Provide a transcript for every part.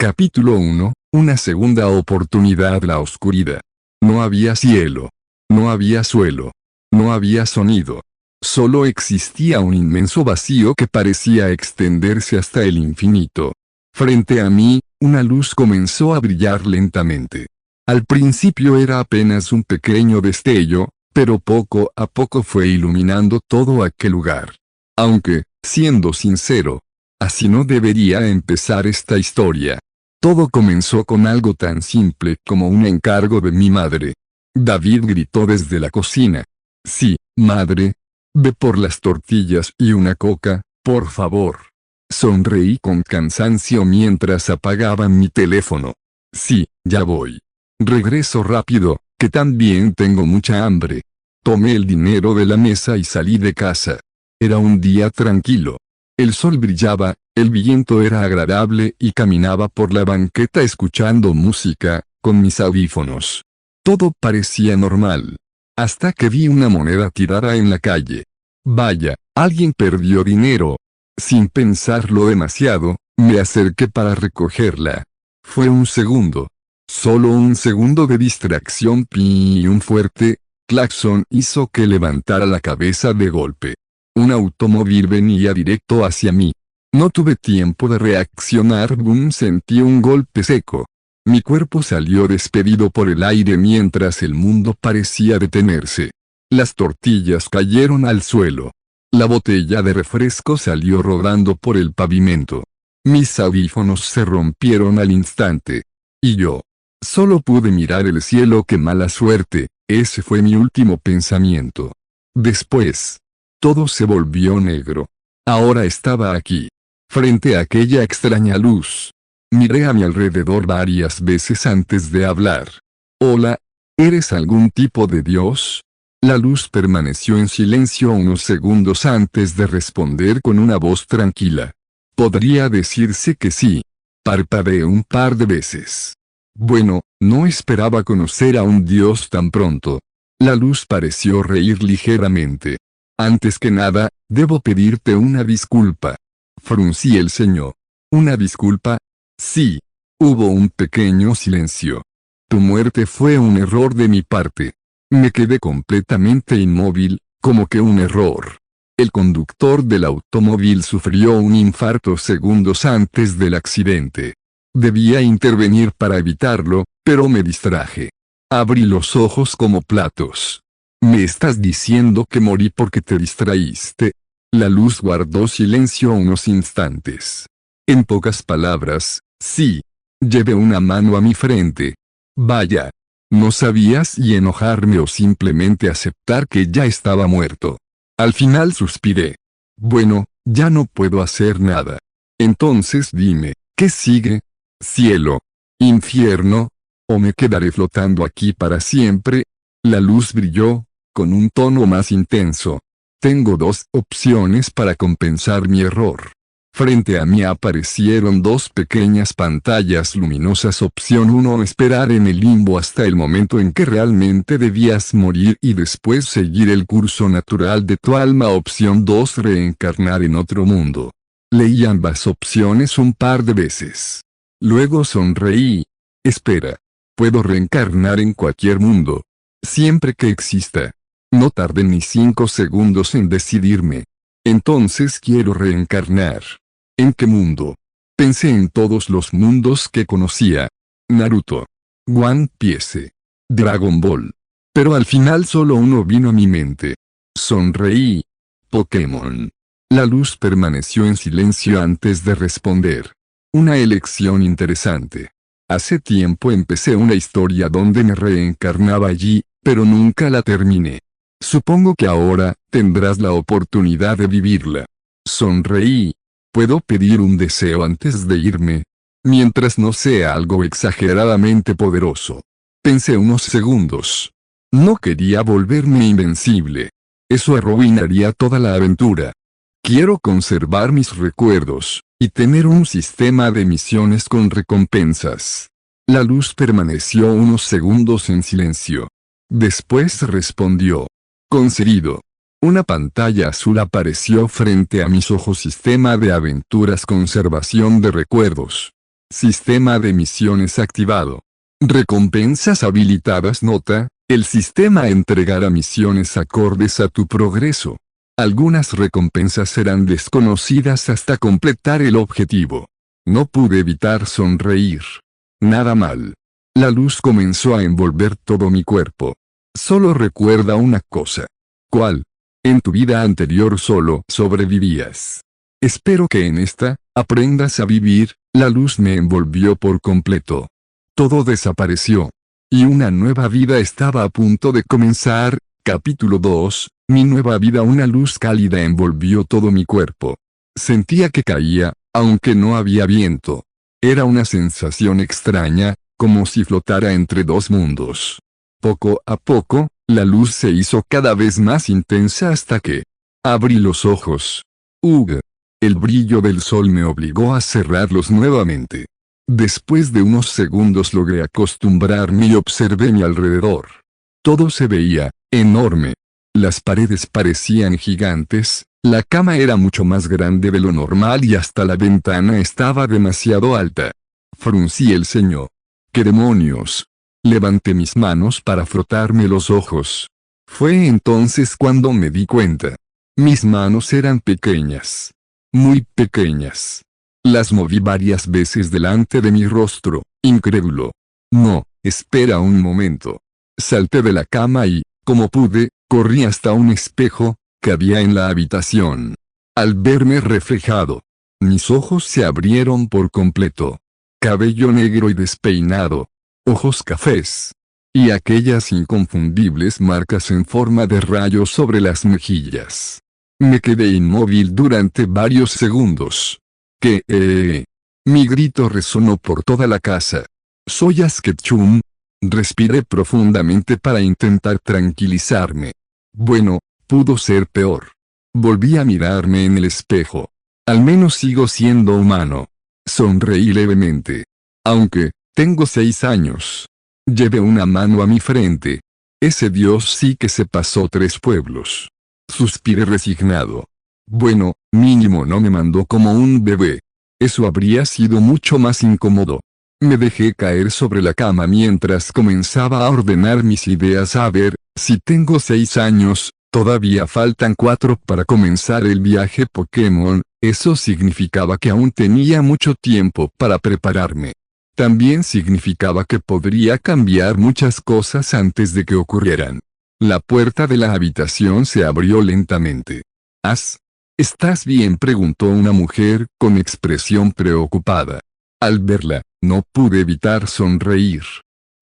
Capítulo 1, una segunda oportunidad. La oscuridad. No había cielo. No había suelo. No había sonido. Solo existía un inmenso vacío que parecía extenderse hasta el infinito. Frente a mí, una luz comenzó a brillar lentamente. Al principio era apenas un pequeño destello, pero poco a poco fue iluminando todo aquel lugar. Aunque, siendo sincero, así no debería empezar esta historia. Todo comenzó con algo tan simple como un encargo de mi madre. David gritó desde la cocina. Sí, madre. Ve por las tortillas y una coca, por favor. Sonreí con cansancio mientras apagaban mi teléfono. Sí, ya voy. Regreso rápido, que también tengo mucha hambre. Tomé el dinero de la mesa y salí de casa. Era un día tranquilo. El sol brillaba, el viento era agradable y caminaba por la banqueta escuchando música, con mis audífonos. Todo parecía normal. Hasta que vi una moneda tirada en la calle. Vaya, alguien perdió dinero. Sin pensarlo demasiado, me acerqué para recogerla. Fue un segundo. Solo un segundo de distracción y un fuerte claxon hizo que levantara la cabeza de golpe. Un automóvil venía directo hacia mí. No tuve tiempo de reaccionar. Sentí un golpe seco. Mi cuerpo salió despedido por el aire mientras el mundo parecía detenerse. Las tortillas cayeron al suelo. La botella de refresco salió rodando por el pavimento. Mis audífonos se rompieron al instante. Y yo solo pude mirar el cielo. ¡Qué mala suerte! Ese fue mi último pensamiento. Después, todo se volvió negro. Ahora estaba aquí, frente a aquella extraña luz. Miré a mi alrededor varias veces antes de hablar. Hola, ¿eres algún tipo de Dios? La luz permaneció en silencio unos segundos antes de responder con una voz tranquila. Podría decirse que sí. Parpadeé un par de veces. Bueno, no esperaba conocer a un Dios tan pronto. La luz pareció reír ligeramente. Antes que nada, debo pedirte una disculpa. Fruncí el ceño. ¿Una disculpa? Sí. Hubo un pequeño silencio. Tu muerte fue un error de mi parte. Me quedé completamente inmóvil, como que un error. El conductor del automóvil sufrió un infarto segundos antes del accidente. Debía intervenir para evitarlo, pero me distraje. Abrí los ojos como platos. ¿Me estás diciendo que morí porque te distraíste? La luz guardó silencio unos instantes. En pocas palabras, sí. Llevé una mano a mi frente. Vaya. No sabía si enojarme o simplemente aceptar que ya estaba muerto. Al final suspiré. Bueno, ya no puedo hacer nada. Entonces dime, ¿qué sigue? ¿Cielo? ¿Infierno? ¿O me quedaré flotando aquí para siempre? La luz brilló, con un tono más intenso. Tengo dos opciones para compensar mi error. Frente a mí aparecieron dos pequeñas pantallas luminosas. Opción 1: esperar en el limbo hasta el momento en que realmente debías morir y después seguir el curso natural de tu alma. Opción 2: reencarnar en otro mundo. Leí ambas opciones un par de veces. Luego sonreí. Espera. Puedo reencarnar en cualquier mundo. Siempre que exista. No tardé ni 5 segundos en decidirme. Entonces quiero reencarnar. ¿En qué mundo? Pensé en todos los mundos que conocía. Naruto. One Piece. Dragon Ball. Pero al final solo uno vino a mi mente. Sonreí. Pokémon. La luz permaneció en silencio antes de responder. Una elección interesante. Hace tiempo empecé una historia donde me reencarnaba allí, pero nunca la terminé. Supongo que ahora tendrás la oportunidad de vivirla. Sonreí. ¿Puedo pedir un deseo antes de irme? Mientras no sea algo exageradamente poderoso. Pensé unos segundos. No quería volverme invencible. Eso arruinaría toda la aventura. Quiero conservar mis recuerdos, y tener un sistema de misiones con recompensas. La luz permaneció unos segundos en silencio. Después respondió. Concedido. Una pantalla azul apareció frente a mis ojos. Sistema de aventuras, conservación de recuerdos. Sistema de misiones activado. Recompensas habilitadas. Nota: el sistema entregará misiones acordes a tu progreso. Algunas recompensas serán desconocidas hasta completar el objetivo. No pude evitar sonreír. Nada mal. La luz comenzó a envolver todo mi cuerpo. Solo recuerda una cosa. ¿Cuál? En tu vida anterior solo sobrevivías. Espero que en esta, aprendas a vivir. La luz me envolvió por completo. Todo desapareció. Y una nueva vida estaba a punto de comenzar. Capítulo 2. Mi nueva vida. Una luz cálida envolvió todo mi cuerpo. Sentía que caía, aunque no había viento. Era una sensación extraña, como si flotara entre dos mundos. Poco a poco, la luz se hizo cada vez más intensa hasta que abrí los ojos. El brillo del sol me obligó a cerrarlos nuevamente. Después de unos segundos logré acostumbrarme y observé mi alrededor. Todo se veía enorme. Las paredes parecían gigantes, la cama era mucho más grande de lo normal y hasta la ventana estaba demasiado alta. Fruncí el ceño. ¿Qué demonios? Levanté mis manos para frotarme los ojos. Fue entonces cuando me di cuenta. Mis manos eran pequeñas. Muy pequeñas. Las moví varias veces delante de mi rostro, incrédulo. No, espera un momento. Salté de la cama y, como pude, corrí hasta un espejo que había en la habitación. Al verme reflejado, mis ojos se abrieron por completo. Cabello negro y despeinado. Ojos cafés. Y aquellas inconfundibles marcas en forma de rayos sobre las mejillas. Me quedé inmóvil durante varios segundos. Mi grito resonó por toda la casa. Soy Ash Ketchum. Respiré profundamente para intentar tranquilizarme. Bueno, pudo ser peor. Volví a mirarme en el espejo. Al menos sigo siendo humano. Sonreí levemente. Aunque, tengo 6 años. Llevé una mano a mi frente. Ese Dios sí que se pasó 3 pueblos. Suspiré resignado. Bueno, mínimo no me mandó como un bebé. Eso habría sido mucho más incómodo. Me dejé caer sobre la cama mientras comenzaba a ordenar mis ideas. A ver, si tengo 6 años, todavía faltan 4 para comenzar el viaje Pokémon, eso significaba que aún tenía mucho tiempo para prepararme. También significaba que podría cambiar muchas cosas antes de que ocurrieran. La puerta de la habitación se abrió lentamente. «Ash, ¿estás bien?», preguntó una mujer con expresión preocupada. Al verla, no pude evitar sonreír.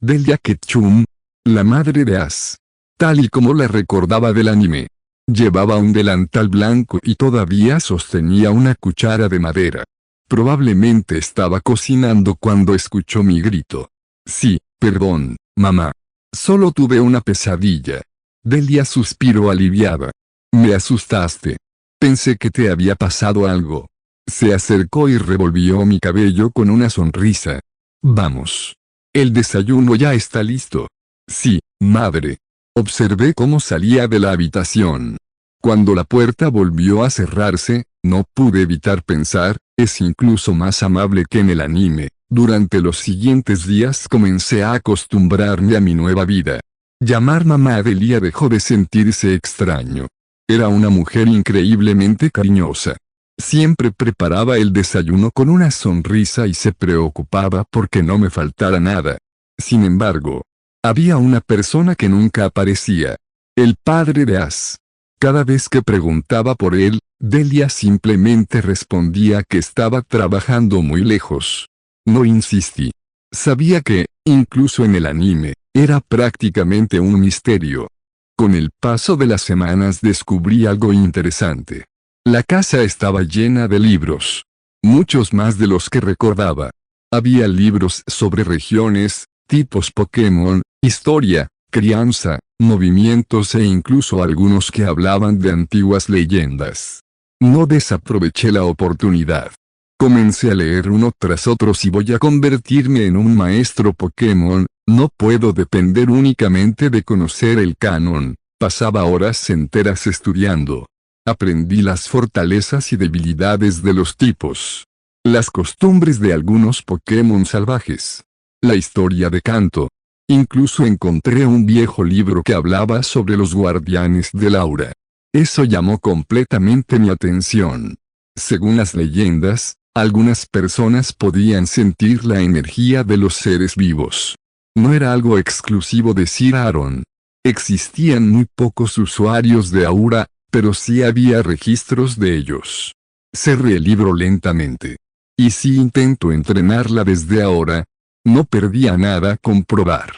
Delia Ketchum, la madre de Ash. Tal y como la recordaba del anime. Llevaba un delantal blanco y todavía sostenía una cuchara de madera. Probablemente estaba cocinando cuando escuchó mi grito. Sí, perdón, mamá. Solo tuve una pesadilla. Delia suspiró aliviada. Me asustaste. Pensé que te había pasado algo. Se acercó y revolvió mi cabello con una sonrisa. Vamos. El desayuno ya está listo. Sí, madre. Observé cómo salía de la habitación. Cuando la puerta volvió a cerrarse, no pude evitar pensar, es incluso más amable que en el anime. Durante los siguientes días comencé a acostumbrarme a mi nueva vida. Llamar mamá a Delia dejó de sentirse extraño. Era una mujer increíblemente cariñosa. Siempre preparaba el desayuno con una sonrisa y se preocupaba porque no me faltara nada. Sin embargo, había una persona que nunca aparecía. El padre de Ash. Cada vez que preguntaba por él, Delia simplemente respondía que estaba trabajando muy lejos. No insistí. Sabía que, incluso en el anime, era prácticamente un misterio. Con el paso de las semanas descubrí algo interesante. La casa estaba llena de libros. Muchos más de los que recordaba. Había libros sobre regiones, tipos Pokémon, historia, crianza, movimientos e incluso algunos que hablaban de antiguas leyendas. No desaproveché la oportunidad. Comencé a leer uno tras otro. Si voy a convertirme en un maestro Pokémon, no puedo depender únicamente de conocer el canon. Pasaba horas enteras estudiando. Aprendí las fortalezas y debilidades de los tipos. las costumbres de algunos Pokémon salvajes, la historia de Kanto. Incluso encontré un viejo libro que hablaba sobre los guardianes del aura. Eso llamó completamente mi atención. Según las leyendas, algunas personas podían sentir la energía de los seres vivos. No era algo exclusivo de Sir Aaron. Existían muy pocos usuarios de aura, pero sí había registros de ellos. Cerré el libro lentamente. ¿Y si intento entrenarla desde ahora? No perdía nada con probar.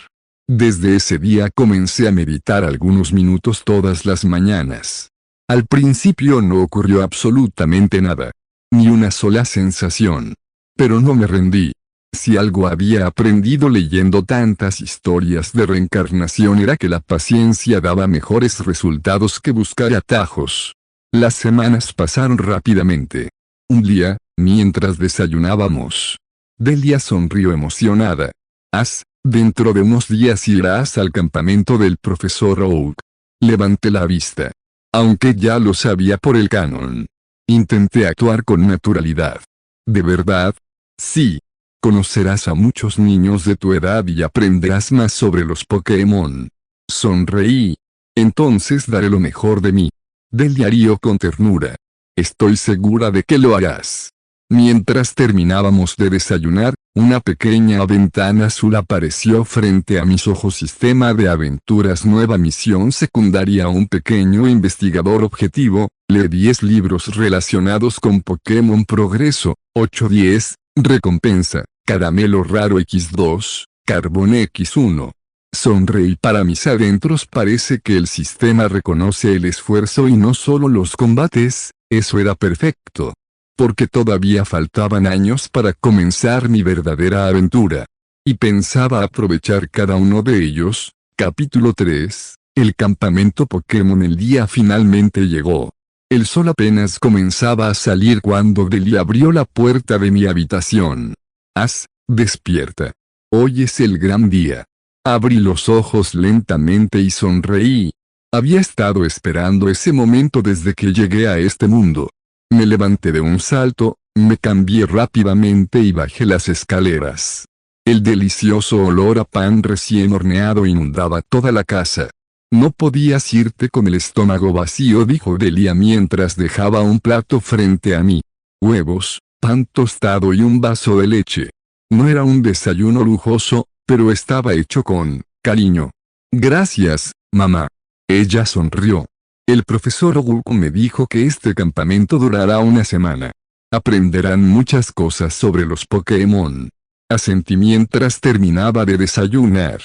Desde ese día comencé a meditar algunos minutos todas las mañanas. Al principio no ocurrió absolutamente nada. Ni una sola sensación. Pero no me rendí. Si algo había aprendido leyendo tantas historias de reencarnación era que la paciencia daba mejores resultados que buscar atajos. Las semanas pasaron rápidamente. Un día, mientras desayunábamos, Delia sonrió emocionada. Dentro de unos días irás al campamento del profesor Oak. Levanté la vista. Aunque ya lo sabía por el canon. Intenté actuar con naturalidad. ¿De verdad? Sí. Conocerás a muchos niños de tu edad y aprenderás más sobre los Pokémon. Sonreí. Entonces daré lo mejor de mí. Delia rió con ternura. Estoy segura de que lo harás. Mientras terminábamos de desayunar, una pequeña ventana azul apareció frente a mis ojos. Sistema de aventuras, nueva misión secundaria. Un pequeño investigador objetivo, lee 10 libros relacionados con Pokémon. Progreso, 8-10, recompensa, caramelo raro X2, carbón X1. Sonreí. Para mis adentros parece que el sistema reconoce el esfuerzo y no solo los combates. Eso era perfecto. Porque todavía faltaban años para comenzar mi verdadera aventura. Y pensaba aprovechar cada uno de ellos. Capítulo 3, el campamento Pokémon. El día finalmente llegó. El sol apenas comenzaba a salir cuando Delia abrió la puerta de mi habitación. Despierta. Hoy es el gran día. Abrí los ojos lentamente y sonreí. Había estado esperando ese momento desde que llegué a este mundo. Me levanté de un salto, me cambié rápidamente y bajé las escaleras. El delicioso olor a pan recién horneado inundaba toda la casa. No podías irte con el estómago vacío, dijo Delia mientras dejaba un plato frente a mí. Huevos, pan tostado y un vaso de leche. No era un desayuno lujoso, pero estaba hecho con cariño. Gracias, mamá. Ella sonrió. El profesor Oak me dijo que este campamento durará una semana. Aprenderán muchas cosas sobre los Pokémon. Asentí mientras terminaba de desayunar.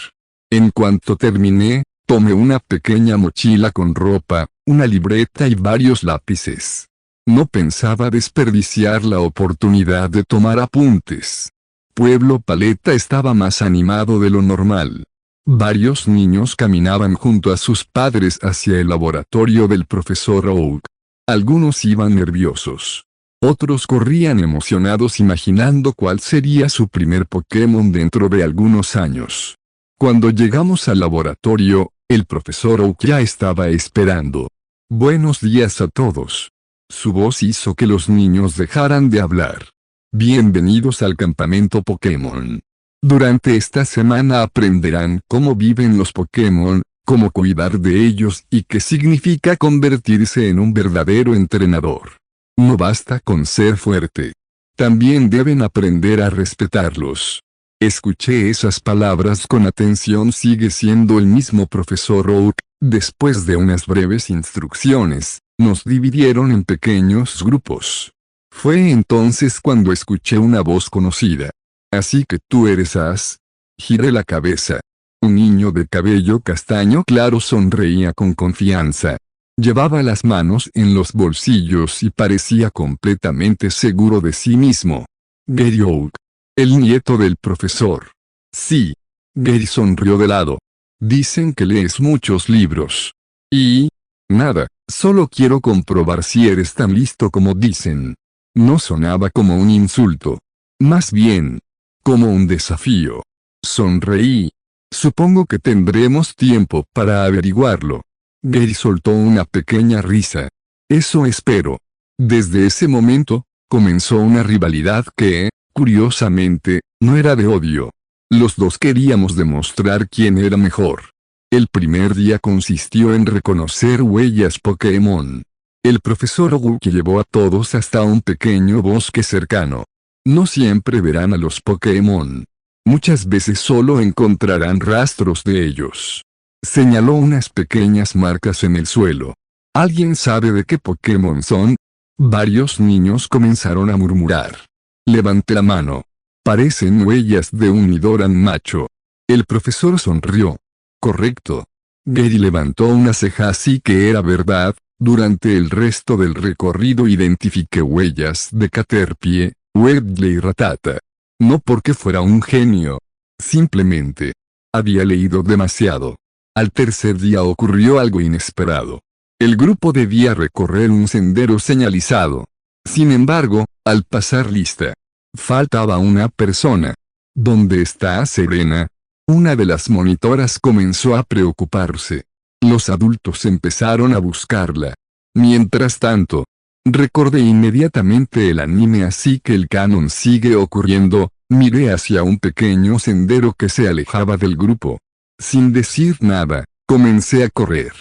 En cuanto terminé, tomé una pequeña mochila con ropa, una libreta y varios lápices. No pensaba desperdiciar la oportunidad de tomar apuntes. Pueblo Paleta estaba más animado de lo normal. Varios niños caminaban junto a sus padres hacia el laboratorio del profesor Oak. Algunos iban nerviosos. Otros corrían emocionados imaginando cuál sería su primer Pokémon dentro de algunos años. Cuando llegamos al laboratorio, el profesor Oak ya estaba esperando. Buenos días a todos. Su voz hizo que los niños dejaran de hablar. Bienvenidos al campamento Pokémon. Durante esta semana aprenderán cómo viven los Pokémon, cómo cuidar de ellos y qué significa convertirse en un verdadero entrenador. No basta con ser fuerte. También deben aprender a respetarlos. Escuché esas palabras con atención. Sigue siendo el mismo profesor Oak. Después de unas breves instrucciones, nos dividieron en pequeños grupos. Fue entonces cuando escuché una voz conocida. Así que tú eres Ash. Giré la cabeza. Un niño de cabello castaño claro sonreía con confianza. Llevaba las manos en los bolsillos y parecía completamente seguro de sí mismo. Gary Oak. El nieto del profesor. Sí. Gary sonrió de lado. Dicen que lees muchos libros. Y... nada, solo quiero comprobar si eres tan listo como dicen. No sonaba como un insulto. Más bien, como un desafío. Sonreí. Supongo que tendremos tiempo para averiguarlo. Gary soltó una pequeña risa. Eso espero. Desde ese momento, Comenzó una rivalidad que, curiosamente, no era de odio. Los dos queríamos demostrar quién era mejor. El primer día consistió en reconocer huellas Pokémon. El profesor Oguki llevó a todos hasta un pequeño bosque cercano. No siempre verán a los Pokémon. Muchas veces solo encontrarán rastros de ellos. Señaló unas pequeñas marcas en el suelo. ¿Alguien sabe de qué Pokémon son? Varios niños comenzaron a murmurar. Levanté la mano. Parecen huellas de un Nidoran macho. El profesor sonrió. Correcto. Gary levantó una ceja, así que era verdad. Durante el resto del recorrido identifiqué huellas de Caterpie, Wedley y Rattata. No porque fuera un genio. Simplemente. Había leído demasiado. Al tercer día ocurrió algo inesperado. El grupo debía recorrer un sendero señalizado. Sin embargo, al pasar lista, faltaba una persona. ¿Dónde está Serena? Una de las monitoras comenzó a preocuparse. Los adultos empezaron a buscarla. Mientras tanto, recordé inmediatamente el anime, así que el canon sigue ocurriendo. Miré hacia un pequeño sendero que se alejaba del grupo. Sin decir nada, comencé a correr.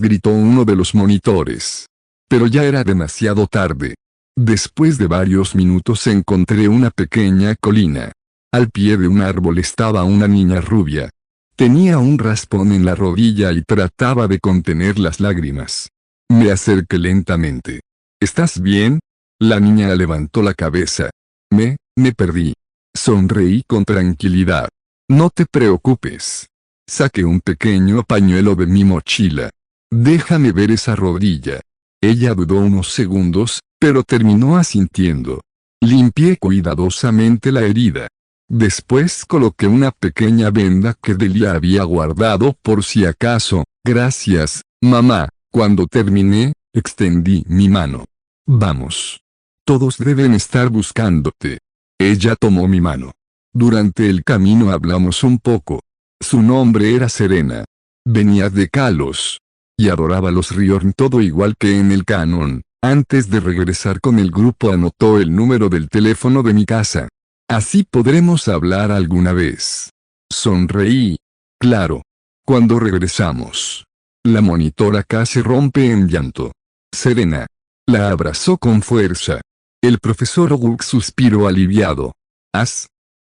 Gritó uno de los monitores. Pero ya era demasiado tarde. Después de varios minutos encontré una pequeña colina. Al pie de un árbol estaba una niña rubia. Tenía un raspón en la rodilla y trataba de contener las lágrimas. Me acerqué lentamente. ¿Estás bien? La niña levantó la cabeza. Me perdí. Sonreí con tranquilidad. No te preocupes. Saqué un pequeño pañuelo de mi mochila. Déjame ver esa rodilla. Ella dudó unos segundos, pero terminó asintiendo. Limpié cuidadosamente la herida. Después coloqué una pequeña venda que Delia había guardado por si acaso. Gracias, mamá. Cuando terminé, extendí mi mano. Vamos. Todos deben estar buscándote. Ella tomó mi mano. Durante el camino hablamos un poco. Su nombre era Serena. Venía de Kalos. Y adoraba los Riorn, todo igual que en el canon. Antes de regresar con el grupo anotó el número del teléfono de mi casa. Así podremos hablar alguna vez. Sonreí. Claro. Cuando regresamos, la monitora casi rompe en llanto. Serena la abrazó con fuerza. El profesor Oguki suspiró aliviado.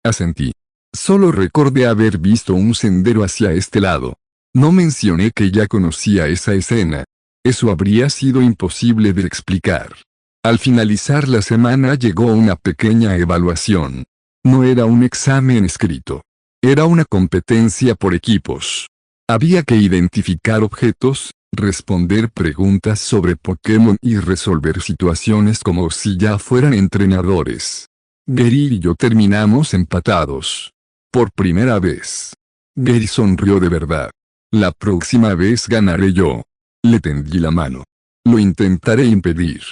Asentí. Solo recordé haber visto un sendero hacia este lado. No mencioné que ya conocía esa escena. Eso habría sido imposible de explicar. Al finalizar la semana llegó una pequeña evaluación. No era un examen escrito. Era una competencia por equipos. Había que identificar objetos, responder preguntas sobre Pokémon y resolver situaciones como si ya fueran entrenadores. Gary y yo terminamos empatados. Por primera vez. Gary sonrió de verdad. La próxima vez ganaré yo. Le tendí la mano. Lo intentaré impedir.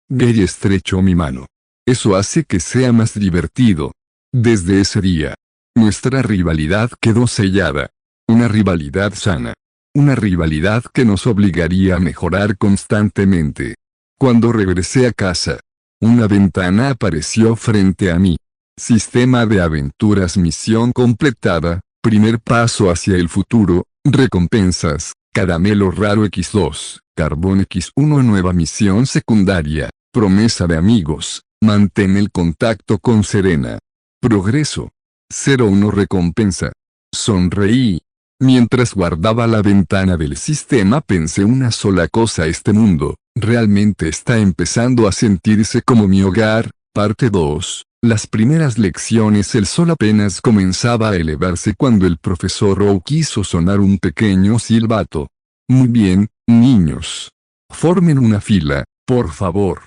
Gary estrechó mi mano. Eso hace que sea más divertido. Desde ese día, nuestra rivalidad quedó sellada. Una rivalidad sana. Una rivalidad que nos obligaría a mejorar constantemente. Cuando regresé a casa, una ventana apareció frente a mí. Sistema de aventuras, misión completada, primer paso hacia el futuro, recompensas, caramelo raro X2, carbón X1, nueva misión secundaria, promesa de amigos, mantén el contacto con Serena. Progreso. 01 recompensa. Sonreí. Mientras guardaba la ventana del sistema pensé una sola cosa: este mundo, realmente está empezando a sentirse como mi hogar. Parte 2. Las primeras lecciones. El sol apenas comenzaba a elevarse cuando el profesor Oak hizo sonar un pequeño silbato. Muy bien, niños. Formen una fila, por favor.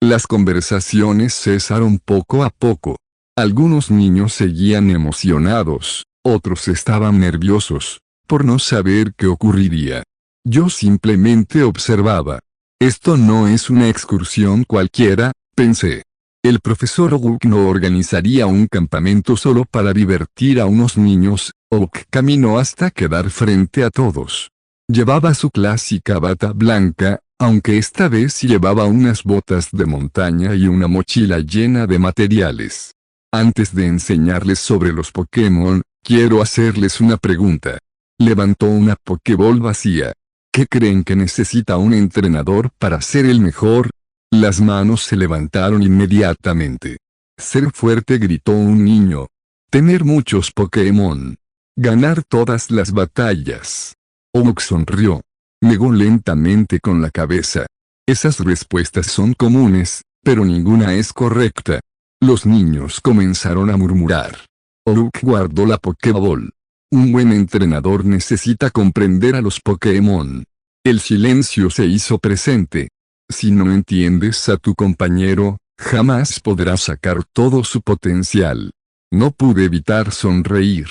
Las conversaciones cesaron poco a poco. Algunos niños seguían emocionados, otros estaban nerviosos, por no saber qué ocurriría. Yo simplemente observaba. Esto no es una excursión cualquiera, pensé. El profesor Oak no organizaría un campamento solo para divertir a unos niños. Oak caminó hasta quedar frente a todos. Llevaba su clásica bata blanca, aunque esta vez llevaba unas botas de montaña y una mochila llena de materiales. Antes de enseñarles sobre los Pokémon, quiero hacerles una pregunta. Levantó una Pokéball vacía. ¿Qué creen que necesita un entrenador para ser el mejor? Las manos se levantaron inmediatamente. Ser fuerte, gritó un niño. Tener muchos Pokémon. Ganar todas las batallas. Oak sonrió. Negó lentamente con la cabeza. Esas respuestas son comunes, pero ninguna es correcta. Los niños comenzaron a murmurar. Oak guardó la Pokéball. Un buen entrenador necesita comprender a los Pokémon. El silencio se hizo presente. Si no entiendes a tu compañero, jamás podrás sacar todo su potencial. No pude evitar sonreír.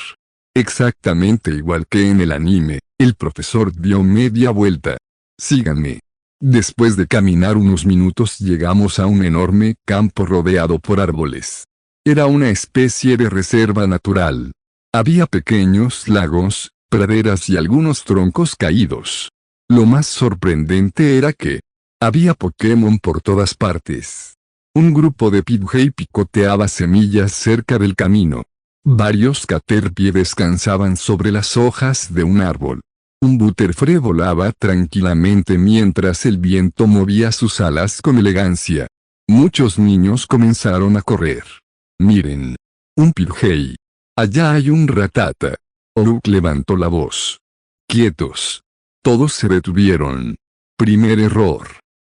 Exactamente igual que en el anime, el profesor dio media vuelta. Síganme. Después de caminar unos minutos llegamos a un enorme campo rodeado por árboles. Era una especie de reserva natural. Había pequeños lagos, praderas y algunos troncos caídos. Lo más sorprendente era que había Pokémon por todas partes. Un grupo de Pidgey picoteaba semillas cerca del camino. Varios Caterpie descansaban sobre las hojas de un árbol. Un Butterfree volaba tranquilamente mientras el viento movía sus alas con elegancia. Muchos niños comenzaron a correr. Miren. Un Pidgey. Allá hay un Rattata. Oak levantó la voz. Quietos. Todos se detuvieron. Primer error.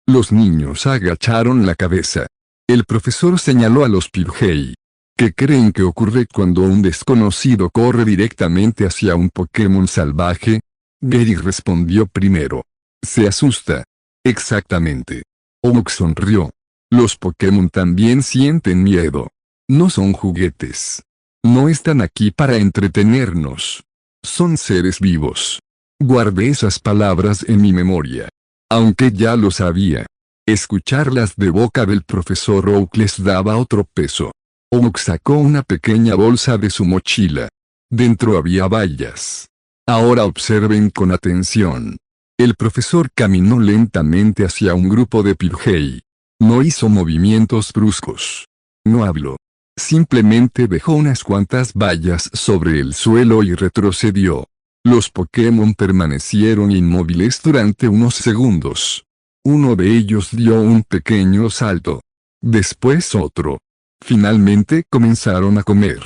Los niños agacharon la cabeza. El profesor señaló a los Pidgey. ¿Qué creen que ocurre cuando un desconocido corre directamente hacia un Pokémon salvaje? Gary respondió primero. Se asusta. Exactamente. Oak sonrió. Los Pokémon también sienten miedo. No son juguetes. No están aquí para entretenernos. Son seres vivos. Guardé esas palabras en mi memoria. Aunque ya lo sabía. Escucharlas de boca del profesor Oak les daba otro peso. Oak sacó una pequeña bolsa de su mochila. Dentro había bayas. Ahora observen con atención. El profesor caminó lentamente hacia un grupo de Pidgey. No hizo movimientos bruscos. No habló. Simplemente dejó unas cuantas bayas sobre el suelo y retrocedió. Los Pokémon permanecieron inmóviles durante unos segundos. Uno de ellos dio un pequeño salto. Después otro. Finalmente comenzaron a comer.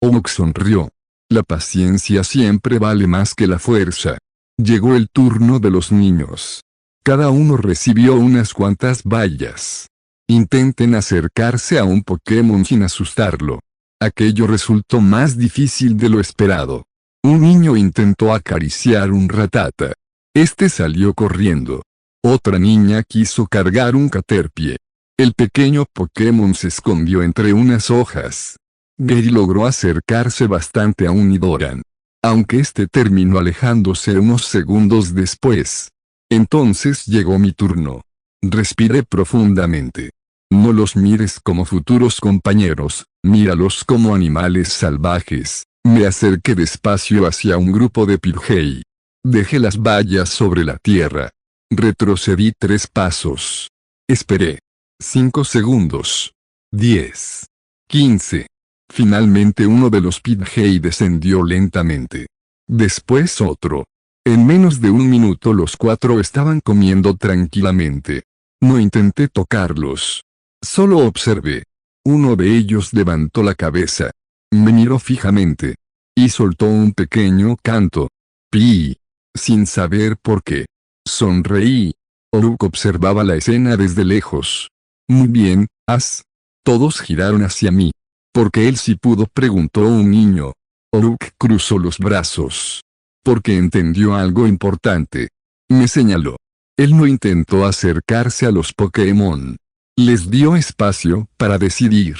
Oak sonrió. La paciencia siempre vale más que la fuerza. Llegó el turno de los niños. Cada uno recibió unas cuantas bayas. Intenten acercarse a un Pokémon sin asustarlo. Aquello resultó más difícil de lo esperado. Un niño intentó acariciar un Rattata. Este salió corriendo. Otra niña quiso cargar un Caterpie. El pequeño Pokémon se escondió entre unas hojas. Gary logró acercarse bastante a un Nidoran. Aunque este terminó alejándose unos segundos después. Entonces llegó mi turno. Respiré profundamente. No los mires como futuros compañeros, míralos como animales salvajes. Me acerqué despacio hacia un grupo de Pidgey. Dejé las bayas sobre la tierra. Retrocedí 3 pasos. Esperé. 5 segundos. 10. 15. Finalmente uno de los Pidgey descendió lentamente. Después otro. En menos de un minuto los 4 estaban comiendo tranquilamente. No intenté tocarlos. Solo observé. Uno de ellos levantó la cabeza. Me miró fijamente. Y soltó un pequeño canto. Pi. Sin saber por qué. Sonreí. Oak observaba la escena desde lejos. Muy bien, As. Todos giraron hacia mí. ¿Por qué él sí pudo?, preguntó un niño. Oak cruzó los brazos. Porque entendió algo importante. Me señaló. Él no intentó acercarse a los Pokémon. Les dio espacio para decidir.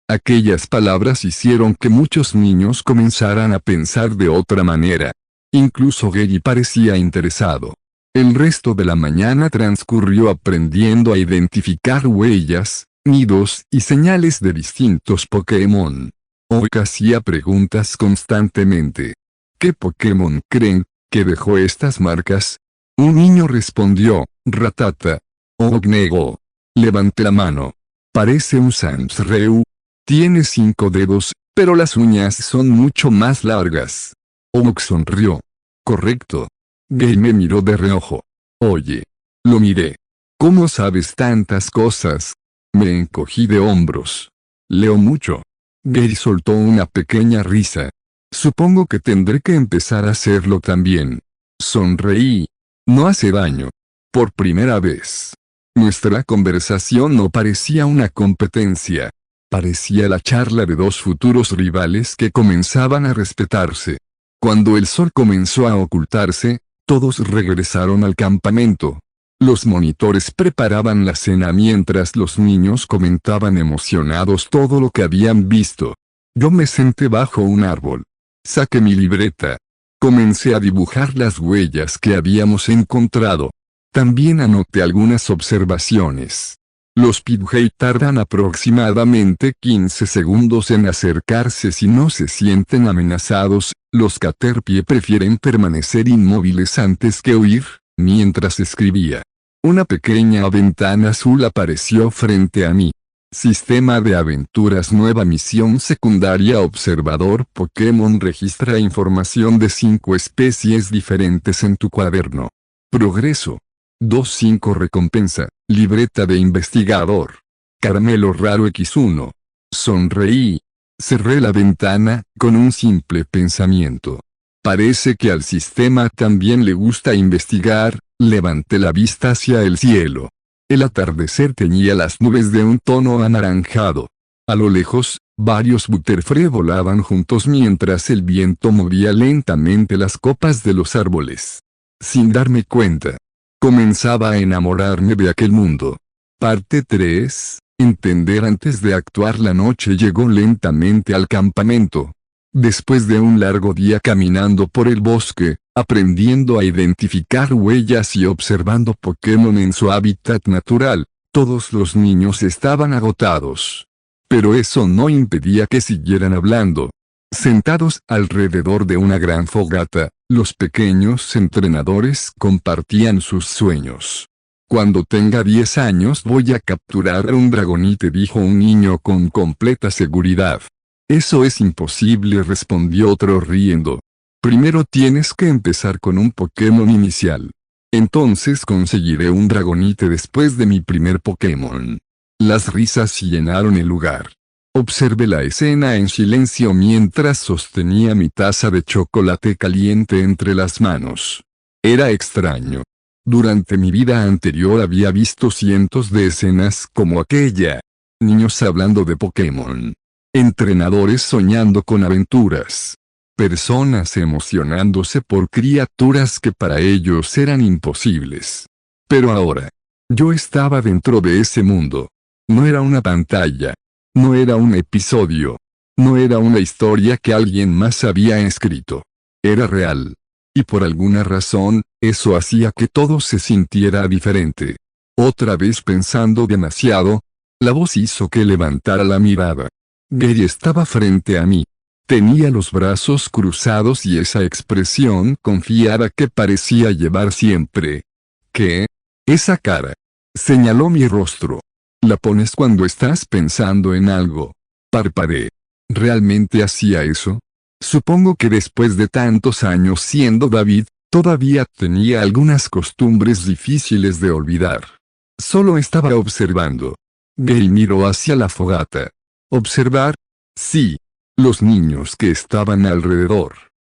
Aquellas palabras hicieron que muchos niños comenzaran a pensar de otra manera. Incluso Gary parecía interesado. El resto de la mañana transcurrió aprendiendo a identificar huellas, nidos y señales de distintos Pokémon. Oak hacía preguntas constantemente. ¿Qué Pokémon creen que dejó estas marcas? Un niño respondió, Ratata. Og negó. Levanté la mano. Parece un Sansreu. Tiene 5 dedos, pero las uñas son mucho más largas. Og sonrió. Correcto. Gay me miró de reojo. Oye. Lo miré. ¿Cómo sabes tantas cosas? Me encogí de hombros. Leo mucho. Gay soltó una pequeña risa. Supongo que tendré que empezar a hacerlo también. Sonreí. No hace daño. Por primera vez. Nuestra conversación no parecía una competencia. Parecía la charla de dos futuros rivales que comenzaban a respetarse. Cuando el sol comenzó a ocultarse, todos regresaron al campamento. Los monitores preparaban la cena mientras los niños comentaban emocionados todo lo que habían visto. Yo me senté bajo un árbol. Saqué mi libreta. Comencé a dibujar las huellas que habíamos encontrado. También anoté algunas observaciones. Los Pidgey tardan aproximadamente 15 segundos en acercarse si no se sienten amenazados. Los Caterpie prefieren permanecer inmóviles antes que huir. Mientras escribía, una pequeña ventana azul apareció frente a mí. Sistema de aventuras, nueva misión secundaria. Observador Pokémon registra información de 5 especies diferentes en tu cuaderno. Progreso. 2.5 recompensa, libreta de investigador. Caramelo raro X1. Sonreí. Cerré la ventana, con un simple pensamiento. Parece que al sistema también le gusta investigar. Levanté la vista hacia el cielo. El atardecer teñía las nubes de un tono anaranjado. A lo lejos, varios Butterfree volaban juntos mientras el viento movía lentamente las copas de los árboles. Sin darme cuenta, comenzaba a enamorarme de aquel mundo. Parte 3. Entender antes de actuar. La noche llegó lentamente al campamento. Después de un largo día caminando por el bosque, aprendiendo a identificar huellas y observando Pokémon en su hábitat natural, todos los niños estaban agotados. Pero eso no impedía que siguieran hablando. Sentados alrededor de una gran fogata, los pequeños entrenadores compartían sus sueños. Cuando tenga 10 años voy a capturar a un Dragonite, dijo un niño con completa seguridad. Eso es imposible, respondió otro riendo. Primero tienes que empezar con un Pokémon inicial. Entonces conseguiré un Dragonite después de mi primer Pokémon. Las risas llenaron el lugar. Observé la escena en silencio mientras sostenía mi taza de chocolate caliente entre las manos. Era extraño. Durante mi vida anterior había visto cientos de escenas como aquella. Niños hablando de Pokémon. Entrenadores soñando con aventuras. Personas emocionándose por criaturas que para ellos eran imposibles. Pero ahora, yo estaba dentro de ese mundo. No era una pantalla. No era un episodio. No era una historia que alguien más había escrito. Era real. Y por alguna razón, eso hacía que todo se sintiera diferente. Otra vez pensando demasiado, la voz hizo que levantara la mirada. Gary estaba frente a mí. Tenía los brazos cruzados y esa expresión confiada que parecía llevar siempre. ¿Qué? Esa cara. Señaló mi rostro. La pones cuando estás pensando en algo. Parpadeé. ¿Realmente hacía eso? Supongo que después de tantos años siendo David, todavía tenía algunas costumbres difíciles de olvidar. Solo estaba observando. Gay miró hacia la fogata. ¿Observar? Sí. Los niños que estaban alrededor.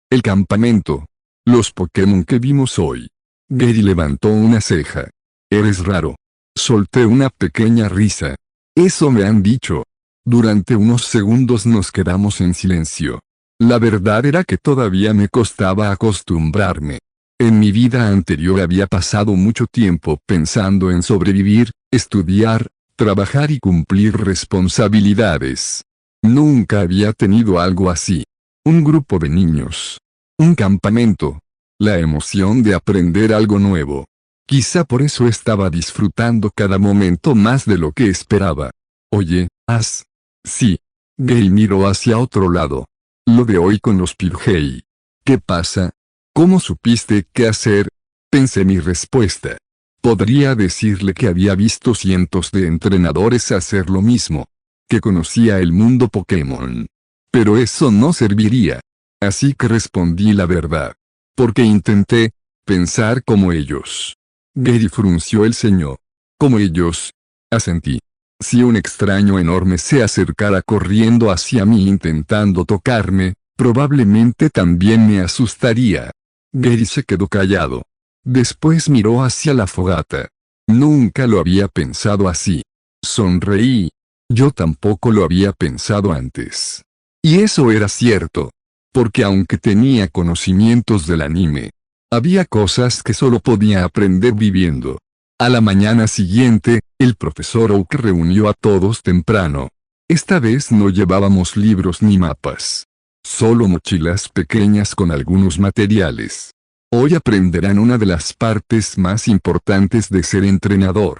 El campamento. Los Pokémon que vimos hoy. Gary levantó una ceja. Eres raro. Solté una pequeña risa. Eso me han dicho. Durante unos segundos nos quedamos en silencio. La verdad era que todavía me costaba acostumbrarme. En mi vida anterior había pasado mucho tiempo pensando en sobrevivir, estudiar, trabajar y cumplir responsabilidades. Nunca había tenido algo así. Un grupo de niños. Un campamento. La emoción de aprender algo nuevo. Quizá por eso estaba disfrutando cada momento más de lo que esperaba. Oye, Sí. Gay miró hacia otro lado. Lo de hoy con los Pidgey. ¿Qué pasa? ¿Cómo supiste qué hacer? Pensé mi respuesta. Podría decirle que había visto cientos de entrenadores hacer lo mismo. Que conocía el mundo Pokémon. Pero eso no serviría. Así que respondí la verdad. Porque intenté pensar como ellos. Gary frunció el ceño. Como ellos. Asentí. Si un extraño enorme se acercara corriendo hacia mí intentando tocarme, probablemente también me asustaría. Gary se quedó callado. Después miró hacia la fogata. Nunca lo había pensado así. Sonreí. Yo tampoco lo había pensado antes. Y eso era cierto. Porque aunque tenía conocimientos del anime, había cosas que solo podía aprender viviendo. A la mañana siguiente, el profesor Oak reunió a todos temprano. Esta vez no llevábamos libros ni mapas. Solo mochilas pequeñas con algunos materiales. Hoy aprenderán una de las partes más importantes de ser entrenador.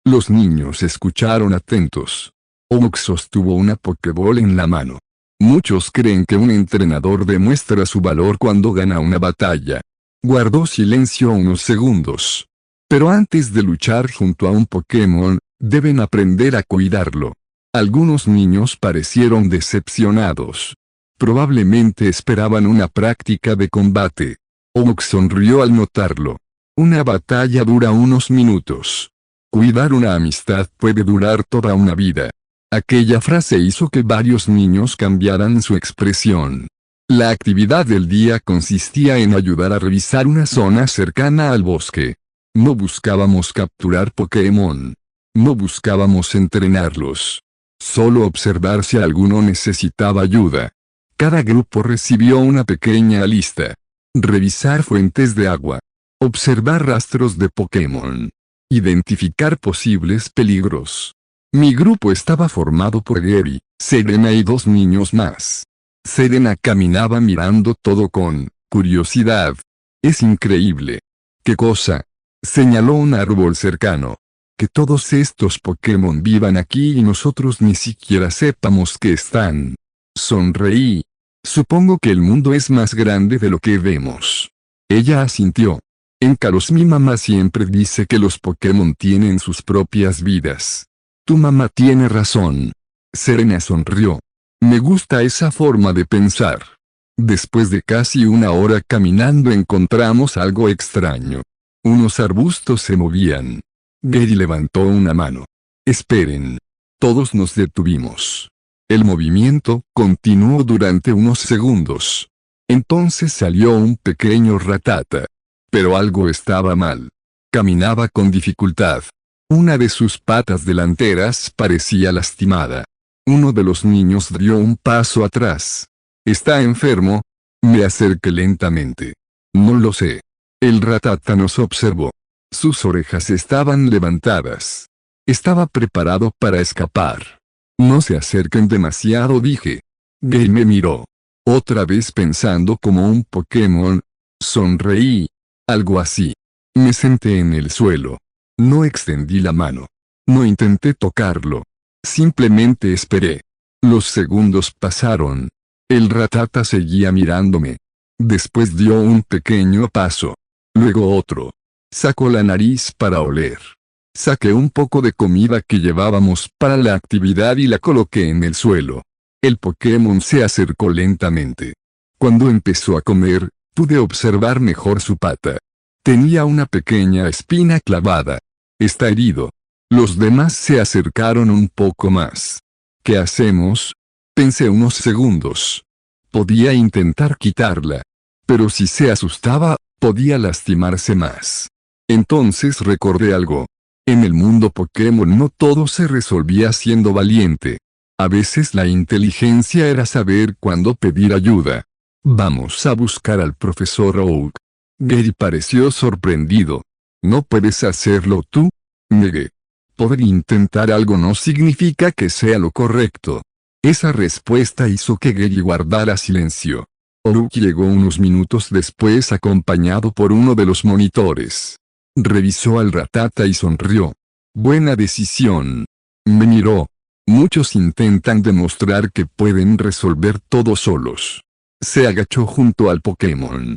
Los niños escucharon atentos. Oak sostuvo una Pokéball en la mano. Muchos creen que un entrenador demuestra su valor cuando gana una batalla. Guardó silencio unos segundos. Pero antes de luchar junto a un Pokémon, deben aprender a cuidarlo. Algunos niños parecieron decepcionados. Probablemente esperaban una práctica de combate. Oak sonrió al notarlo. Una batalla dura unos minutos. Cuidar una amistad puede durar toda una vida. Aquella frase hizo que varios niños cambiaran su expresión. La actividad del día consistía en ayudar a revisar una zona cercana al bosque. No buscábamos capturar Pokémon. No buscábamos entrenarlos. Solo observar si alguno necesitaba ayuda. Cada grupo recibió una pequeña lista. Revisar fuentes de agua. Observar rastros de Pokémon. Identificar posibles peligros. Mi grupo estaba formado por Gary, Serena y 2 niños más. Serena caminaba mirando todo con curiosidad. Es increíble. ¿Qué cosa? Señaló un árbol cercano. Que todos estos Pokémon vivan aquí y nosotros ni siquiera sepamos que están. Sonreí. Supongo que el mundo es más grande de lo que vemos. Ella asintió. En Kalos mi mamá siempre dice que los Pokémon tienen sus propias vidas. Tu mamá tiene razón. Serena sonrió. Me gusta esa forma de pensar. Después de casi una hora caminando encontramos algo extraño. Unos arbustos se movían. Gary levantó una mano. Esperen. Todos nos detuvimos. El movimiento continuó durante unos segundos. Entonces salió un pequeño Rattata. Pero algo estaba mal. Caminaba con dificultad. Una de sus patas delanteras parecía lastimada. Uno de los niños dio un paso atrás. ¿Está enfermo? Me acerqué lentamente. No lo sé. El Rattata nos observó. Sus orejas estaban levantadas. Estaba preparado para escapar. No se acerquen demasiado, dije. Gay me miró. Otra vez pensando como un Pokémon. Sonreí. Algo así. Me senté en el suelo. No extendí la mano. No intenté tocarlo. Simplemente esperé. Los segundos pasaron. El Rattata seguía mirándome. Después dio un pequeño paso. Luego otro. Sacó la nariz para oler. Saqué un poco de comida que llevábamos para la actividad y la coloqué en el suelo. El Pokémon se acercó lentamente. Cuando empezó a comer, pude observar mejor su pata. Tenía una pequeña espina clavada. Está herido. Los demás se acercaron un poco más. ¿Qué hacemos? Pensé unos segundos. Podía intentar quitarla. Pero si se asustaba, podía lastimarse más. Entonces recordé algo. En el mundo Pokémon no todo se resolvía siendo valiente. A veces la inteligencia era saber cuándo pedir ayuda. Vamos a buscar al profesor Oak. Gary pareció sorprendido. ¿No puedes hacerlo tú? Negué. Poder intentar algo no significa que sea lo correcto. Esa respuesta hizo que Gary guardara silencio. Oak llegó unos minutos después acompañado por uno de los monitores. Revisó al Rattata y sonrió. Buena decisión. Me miró. Muchos intentan demostrar que pueden resolver todo solos. Se agachó junto al Pokémon.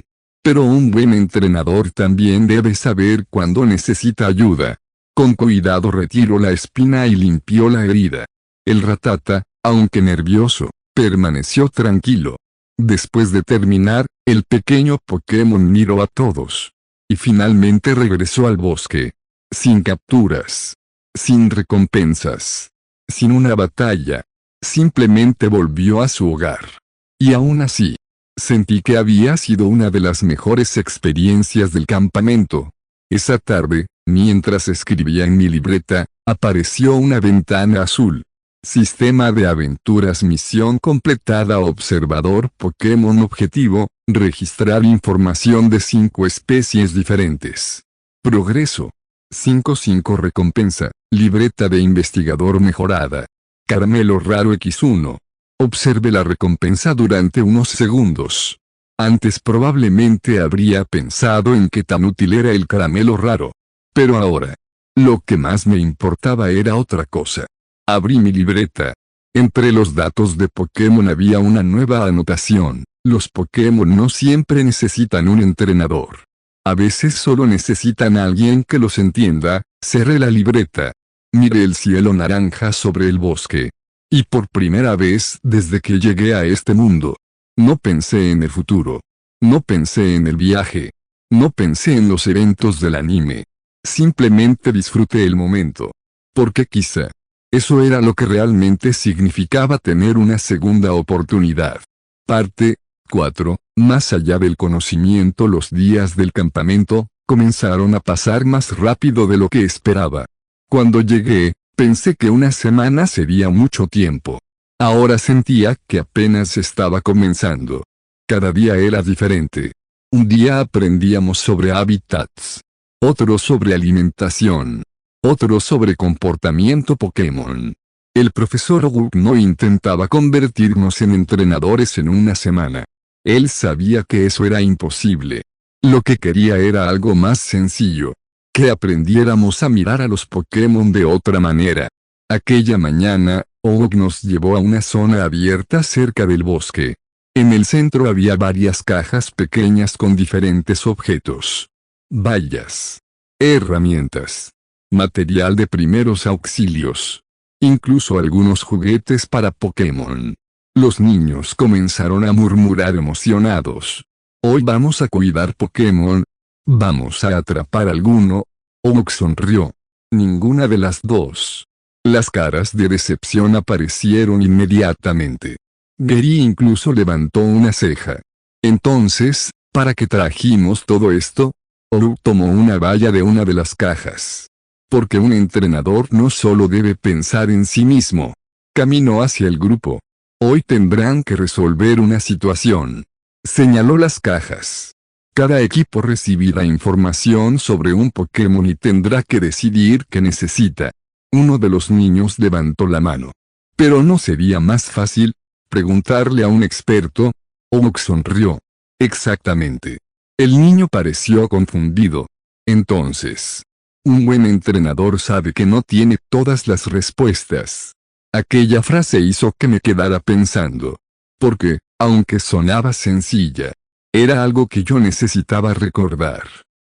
Pero un buen entrenador también debe saber cuándo necesita ayuda. Con cuidado retiró la espina y limpió la herida. El Rattata, aunque nervioso, permaneció tranquilo. Después de terminar, el pequeño Pokémon miró a todos. Y finalmente regresó al bosque. Sin capturas. Sin recompensas. Sin una batalla. Simplemente volvió a su hogar. Y aún así, sentí que había sido una de las mejores experiencias del campamento. Esa tarde, mientras escribía en mi libreta, apareció una ventana azul. Sistema de aventuras, misión completada, observador Pokémon, objetivo, registrar información de 5 especies diferentes. Progreso. 5 recompensa, libreta de investigador mejorada. Caramelo raro X1. Observe la recompensa durante unos segundos. Antes probablemente habría pensado en qué tan útil era el caramelo raro. Pero ahora, lo que más me importaba era otra cosa. Abrí mi libreta. Entre los datos de Pokémon había una nueva anotación. Los Pokémon no siempre necesitan un entrenador. A veces solo necesitan a alguien que los entienda. Cerré la libreta. Miré el cielo naranja sobre el bosque. Y por primera vez desde que llegué a este mundo, no pensé en el futuro. No pensé en el viaje. No pensé en los eventos del anime. Simplemente disfruté el momento. Porque quizá eso era lo que realmente significaba tener una segunda oportunidad. Parte 4. Más allá del conocimiento, los días del campamento comenzaron a pasar más rápido de lo que esperaba. Cuando llegué, pensé que una semana sería mucho tiempo. Ahora sentía que apenas estaba comenzando. Cada día era diferente. Un día aprendíamos sobre hábitats. Otro sobre alimentación. Otro sobre comportamiento Pokémon. El profesor Oak no intentaba convertirnos en entrenadores en una semana. Él sabía que eso era imposible. Lo que quería era algo más sencillo. Que aprendiéramos a mirar a los Pokémon de otra manera. Aquella mañana, Oak nos llevó a una zona abierta cerca del bosque. En el centro había varias cajas pequeñas con diferentes objetos. Vallas. Herramientas. Material de primeros auxilios. Incluso algunos juguetes para Pokémon. Los niños comenzaron a murmurar emocionados. Hoy vamos a cuidar Pokémon. ¿Vamos a atrapar alguno? Oak sonrió. Ninguna de las dos. Las caras de decepción aparecieron inmediatamente. Gary incluso levantó una ceja. Entonces, ¿para qué trajimos todo esto? Oak tomó una valla de una de las cajas. Porque un entrenador no solo debe pensar en sí mismo. Caminó hacia el grupo. Hoy tendrán que resolver una situación. Señaló las cajas. Cada equipo recibirá información sobre un Pokémon y tendrá que decidir qué necesita. Uno de los niños levantó la mano. ¿Pero no sería más fácil preguntarle a un experto? Oak sonrió. Exactamente. El niño pareció confundido. Entonces, un buen entrenador sabe que no tiene todas las respuestas. Aquella frase hizo que me quedara pensando. Porque, aunque sonaba sencilla, era algo que yo necesitaba recordar.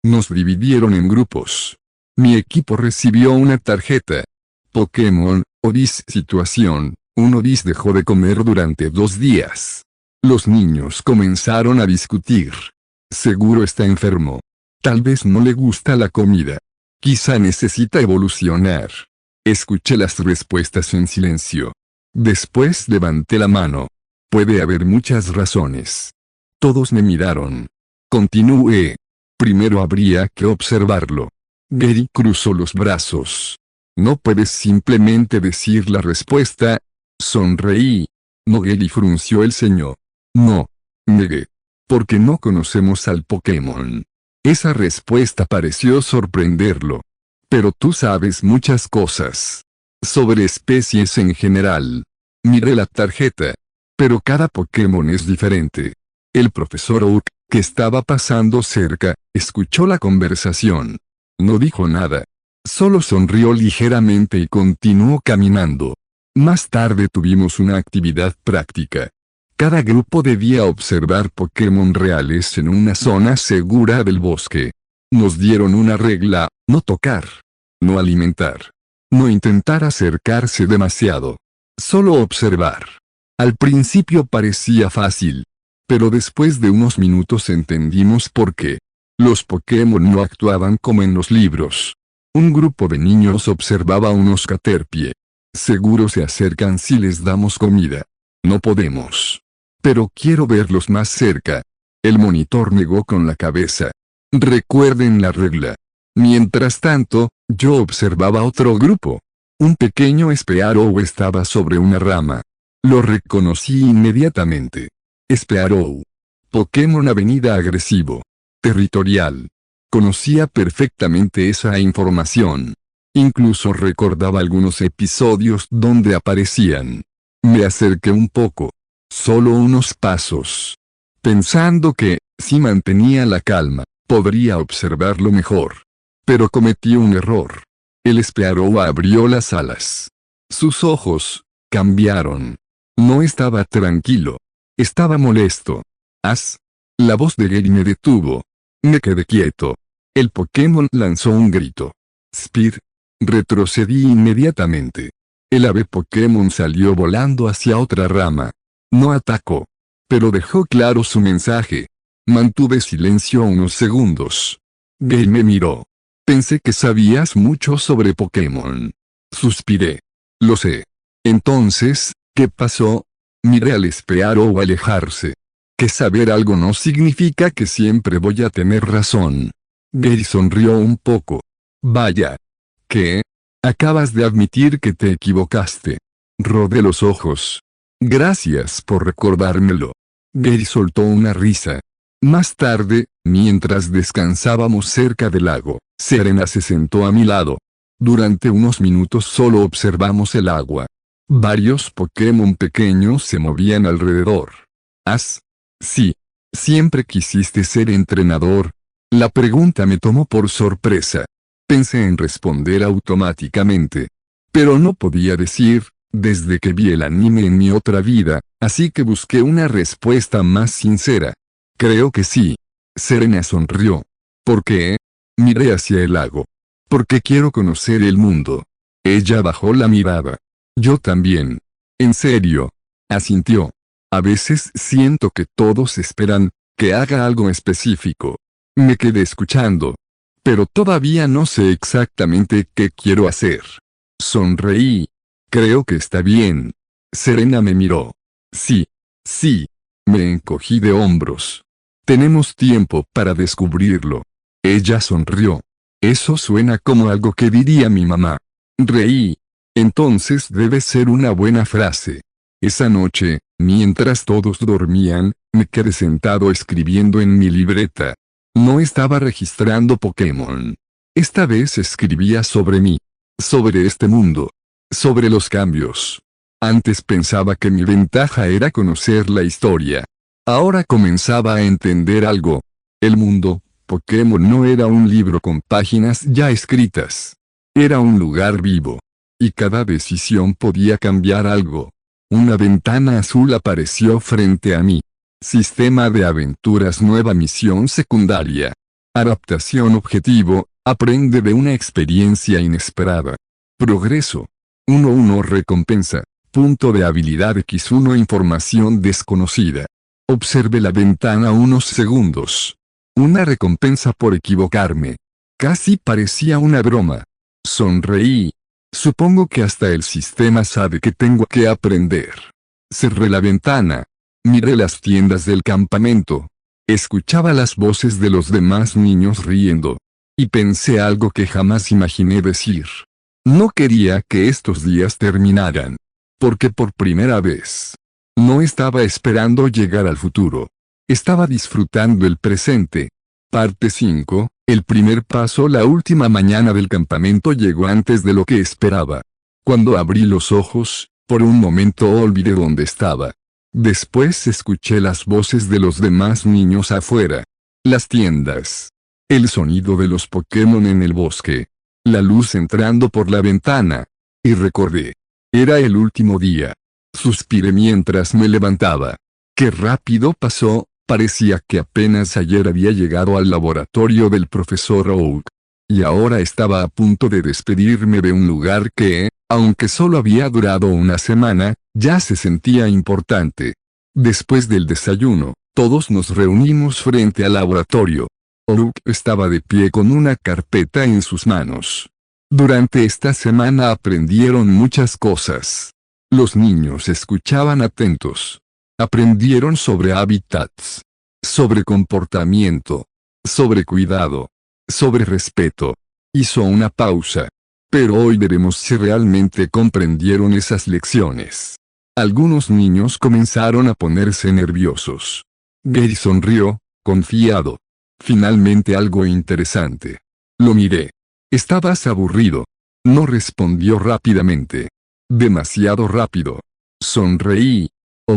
Nos dividieron en grupos. Mi equipo recibió una tarjeta. Pokémon, Odis situación, un Odis dejó de comer durante 2 días. Los niños comenzaron a discutir. Seguro está enfermo. Tal vez no le gusta la comida. Quizá necesita evolucionar. Escuché las respuestas en silencio. Después levanté la mano. Puede haber muchas razones. Todos me miraron. Continué. Primero habría que observarlo. Gary cruzó los brazos. No puedes simplemente decir la respuesta. Sonreí. No, Gary frunció el ceño. No. Negué. Porque no conocemos al Pokémon. Esa respuesta pareció sorprenderlo. Pero tú sabes muchas cosas. Sobre especies en general. Miré la tarjeta. Pero cada Pokémon es diferente. El profesor Oak, que estaba pasando cerca, escuchó la conversación. No dijo nada. Solo sonrió ligeramente y continuó caminando. Más tarde tuvimos una actividad práctica. Cada grupo debía observar Pokémon reales en una zona segura del bosque. Nos dieron una regla: no tocar, no alimentar, no intentar acercarse demasiado, solo observar. Al principio parecía fácil, pero después de unos minutos entendimos por qué. Los Pokémon no actuaban como en los libros. Un grupo de niños observaba a unos Caterpie. Seguro se acercan si les damos comida. No podemos. Pero quiero verlos más cerca. El monitor negó con la cabeza. Recuerden la regla. Mientras tanto, yo observaba otro grupo. Un pequeño Spearow estaba sobre una rama. Lo reconocí inmediatamente. Spearow. Pokémon Avenida agresivo. Territorial. Conocía perfectamente esa información. Incluso recordaba algunos episodios donde aparecían. Me acerqué un poco. Solo unos pasos. Pensando que, si mantenía la calma, podría observarlo mejor. Pero cometí un error. El Spearow abrió las alas. Sus ojos cambiaron. No estaba tranquilo. Estaba molesto. La voz de Gary me detuvo. Me quedé quieto. El Pokémon lanzó un grito. Speed. Retrocedí inmediatamente. El ave Pokémon salió volando hacia otra rama. No atacó. Pero dejó claro su mensaje. Mantuve silencio unos segundos. Gay me miró. Pensé que sabías mucho sobre Pokémon. Suspiré. Lo sé. Entonces, ¿qué pasó? Miré al Spearow alejarse. Que saber algo no significa que siempre voy a tener razón. Gay sonrió un poco. Vaya. ¿Qué? Acabas de admitir que te equivocaste. Rodé los ojos. Gracias por recordármelo. Gary soltó una risa. Más tarde, mientras descansábamos cerca del lago, Serena se sentó a mi lado. Durante unos minutos solo observamos el agua. Varios Pokémon pequeños se movían alrededor. Sí. Siempre quisiste ser entrenador. La pregunta me tomó por sorpresa. Pensé en responder automáticamente. Pero no podía decir, desde que vi el anime en mi otra vida, así que busqué una respuesta más sincera. Creo que sí. Serena sonrió. ¿Por qué? Miré hacia el lago. Porque quiero conocer el mundo. Ella bajó la mirada. Yo también. En serio. Asintió. A veces siento que todos esperan que haga algo específico. Me quedé escuchando. Pero todavía no sé exactamente qué quiero hacer. Sonreí. Creo que está bien. Serena me miró. Sí. Me encogí de hombros. Tenemos tiempo para descubrirlo. Ella sonrió. Eso suena como algo que diría mi mamá. Reí. Entonces debe ser una buena frase. Esa noche, mientras todos dormían, me quedé sentado escribiendo en mi libreta. No estaba registrando Pokémon. Esta vez escribía sobre mí. Sobre este mundo. Sobre los cambios. Antes pensaba que mi ventaja era conocer la historia. Ahora comenzaba a entender algo. El mundo, Pokémon no era un libro con páginas ya escritas. Era un lugar vivo. Y cada decisión podía cambiar algo. Una ventana azul apareció frente a mí. Sistema de aventuras, nueva misión secundaria. Adaptación objetivo, aprende de una experiencia inesperada. Progreso. 1-1 recompensa. Punto de habilidad X1 información desconocida. Observe la ventana unos segundos. Una recompensa por equivocarme. Casi parecía una broma. Sonreí. Supongo que hasta el sistema sabe que tengo que aprender. Cerré la ventana. Miré las tiendas del campamento. Escuchaba las voces de los demás niños riendo. Y pensé algo que jamás imaginé decir. No quería que estos días terminaran. Porque por primera vez. No estaba esperando llegar al futuro. Estaba disfrutando el presente. Parte 5, el primer paso. La última mañana del campamento llegó antes de lo que esperaba. Cuando abrí los ojos, por un momento olvidé dónde estaba. Después escuché las voces de los demás niños afuera. Las tiendas. El sonido de los Pokémon en el bosque. La luz entrando por la ventana. Y recordé. Era el último día. Suspiré mientras me levantaba. Qué rápido pasó, parecía que apenas ayer había llegado al laboratorio del profesor Oak. Y ahora estaba a punto de despedirme de un lugar que, aunque solo había durado una semana, ya se sentía importante. Después del desayuno, todos nos reunimos frente al laboratorio. Oak estaba de pie con una carpeta en sus manos. Durante esta semana aprendieron muchas cosas. Los niños escuchaban atentos. Aprendieron sobre hábitats, sobre comportamiento, sobre cuidado, sobre respeto. Hizo una pausa. Pero hoy veremos si realmente comprendieron esas lecciones. Algunos niños comenzaron a ponerse nerviosos. Gary sonrió, confiado. Finalmente algo interesante. Lo miré. ¿Estabas aburrido? No respondió rápidamente. Demasiado rápido. Sonreí.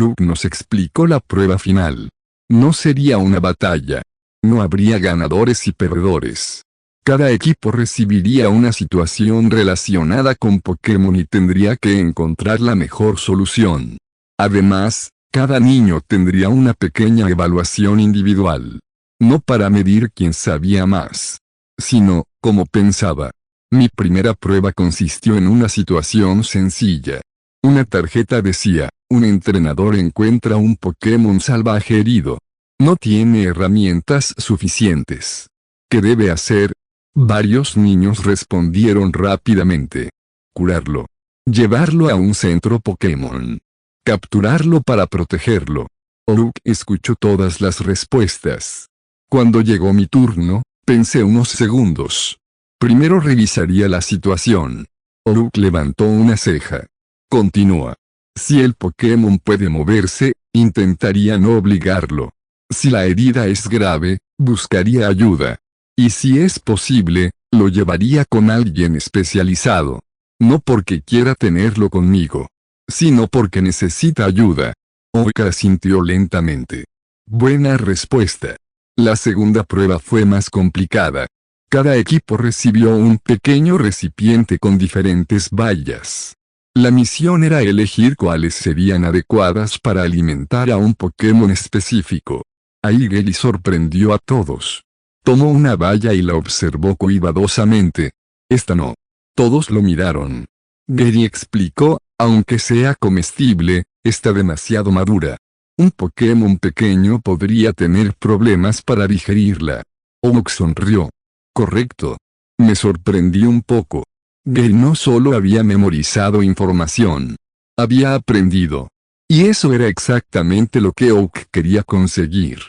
Oak nos explicó la prueba final. No sería una batalla. No habría ganadores y perdedores. Cada equipo recibiría una situación relacionada con Pokémon y tendría que encontrar la mejor solución. Además, cada niño tendría una pequeña evaluación individual. No para medir quién sabía más, sino, como pensaba. Mi primera prueba consistió en una situación sencilla. Una tarjeta decía, un entrenador encuentra un Pokémon salvaje herido. No tiene herramientas suficientes. ¿Qué debe hacer? Varios niños respondieron rápidamente. Curarlo. Llevarlo a un centro Pokémon. Capturarlo para protegerlo. Oak escuchó todas las respuestas. Cuando llegó mi turno, pensé unos segundos. Primero revisaría la situación. Oak levantó una ceja. Continúa. Si el Pokémon puede moverse, intentaría no obligarlo. Si la herida es grave, buscaría ayuda. Y si es posible, lo llevaría con alguien especializado. No porque quiera tenerlo conmigo, sino porque necesita ayuda. Oak asintió lentamente. Buena respuesta. La segunda prueba fue más complicada. Cada equipo recibió un pequeño recipiente con diferentes bayas. La misión era elegir cuáles serían adecuadas para alimentar a un Pokémon específico. Ahí Gary sorprendió a todos. Tomó una baya y la observó cuidadosamente. Esta no. Todos lo miraron. Gary explicó, aunque sea comestible, está demasiado madura. Un Pokémon pequeño podría tener problemas para digerirla. Oak sonrió. Correcto. Me sorprendí un poco. Gary no solo había memorizado información. Había aprendido. Y eso era exactamente lo que Oak quería conseguir.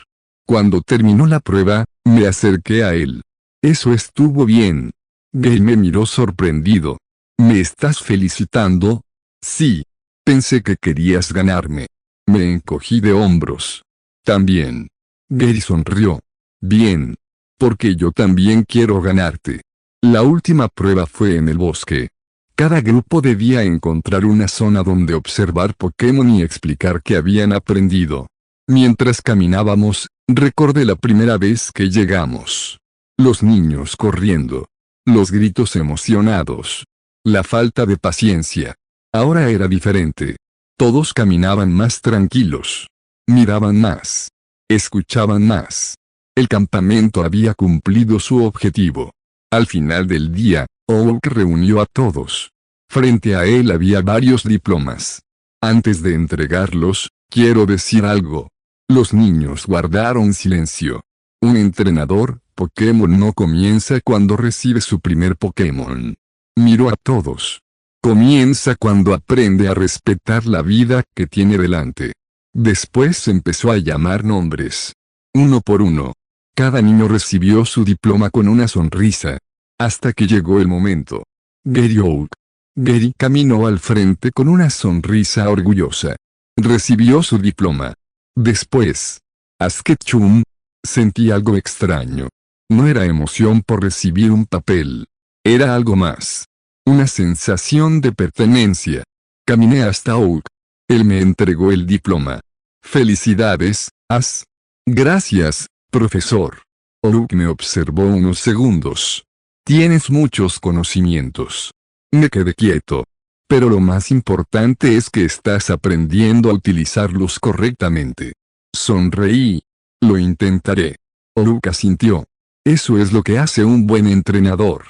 Cuando terminó la prueba, me acerqué a él. Eso estuvo bien. Gary me miró sorprendido. ¿Me estás felicitando? Sí. Pensé que querías ganarme. Me encogí de hombros. También. Gary sonrió. Bien. Porque yo también quiero ganarte. La última prueba fue en el bosque. Cada grupo debía encontrar una zona donde observar Pokémon y explicar qué habían aprendido. Mientras caminábamos, recordé la primera vez que llegamos. Los niños corriendo. Los gritos emocionados. La falta de paciencia. Ahora era diferente. Todos caminaban más tranquilos. Miraban más. Escuchaban más. El campamento había cumplido su objetivo. Al final del día, Oak reunió a todos. Frente a él había varios diplomas. Antes de entregarlos, quiero decir algo. Los niños guardaron silencio. Un entrenador Pokémon no comienza cuando recibe su primer Pokémon. Miró a todos. Comienza cuando aprende a respetar la vida que tiene delante. Después empezó a llamar nombres. Uno por uno. Cada niño recibió su diploma con una sonrisa. Hasta que llegó el momento. Gary Oak. Gary caminó al frente con una sonrisa orgullosa. Recibió su diploma. Después. Ash Ketchum. Sentí algo extraño. No era emoción por recibir un papel. Era algo más. Una sensación de pertenencia. Caminé hasta Oak. Él me entregó el diploma. Felicidades, Ash. Gracias, profesor. Oak me observó unos segundos. Tienes muchos conocimientos. Me quedé quieto. Pero lo más importante es que estás aprendiendo a utilizarlos correctamente. Sonreí. Lo intentaré. Oruka sintió. Eso es lo que hace un buen entrenador.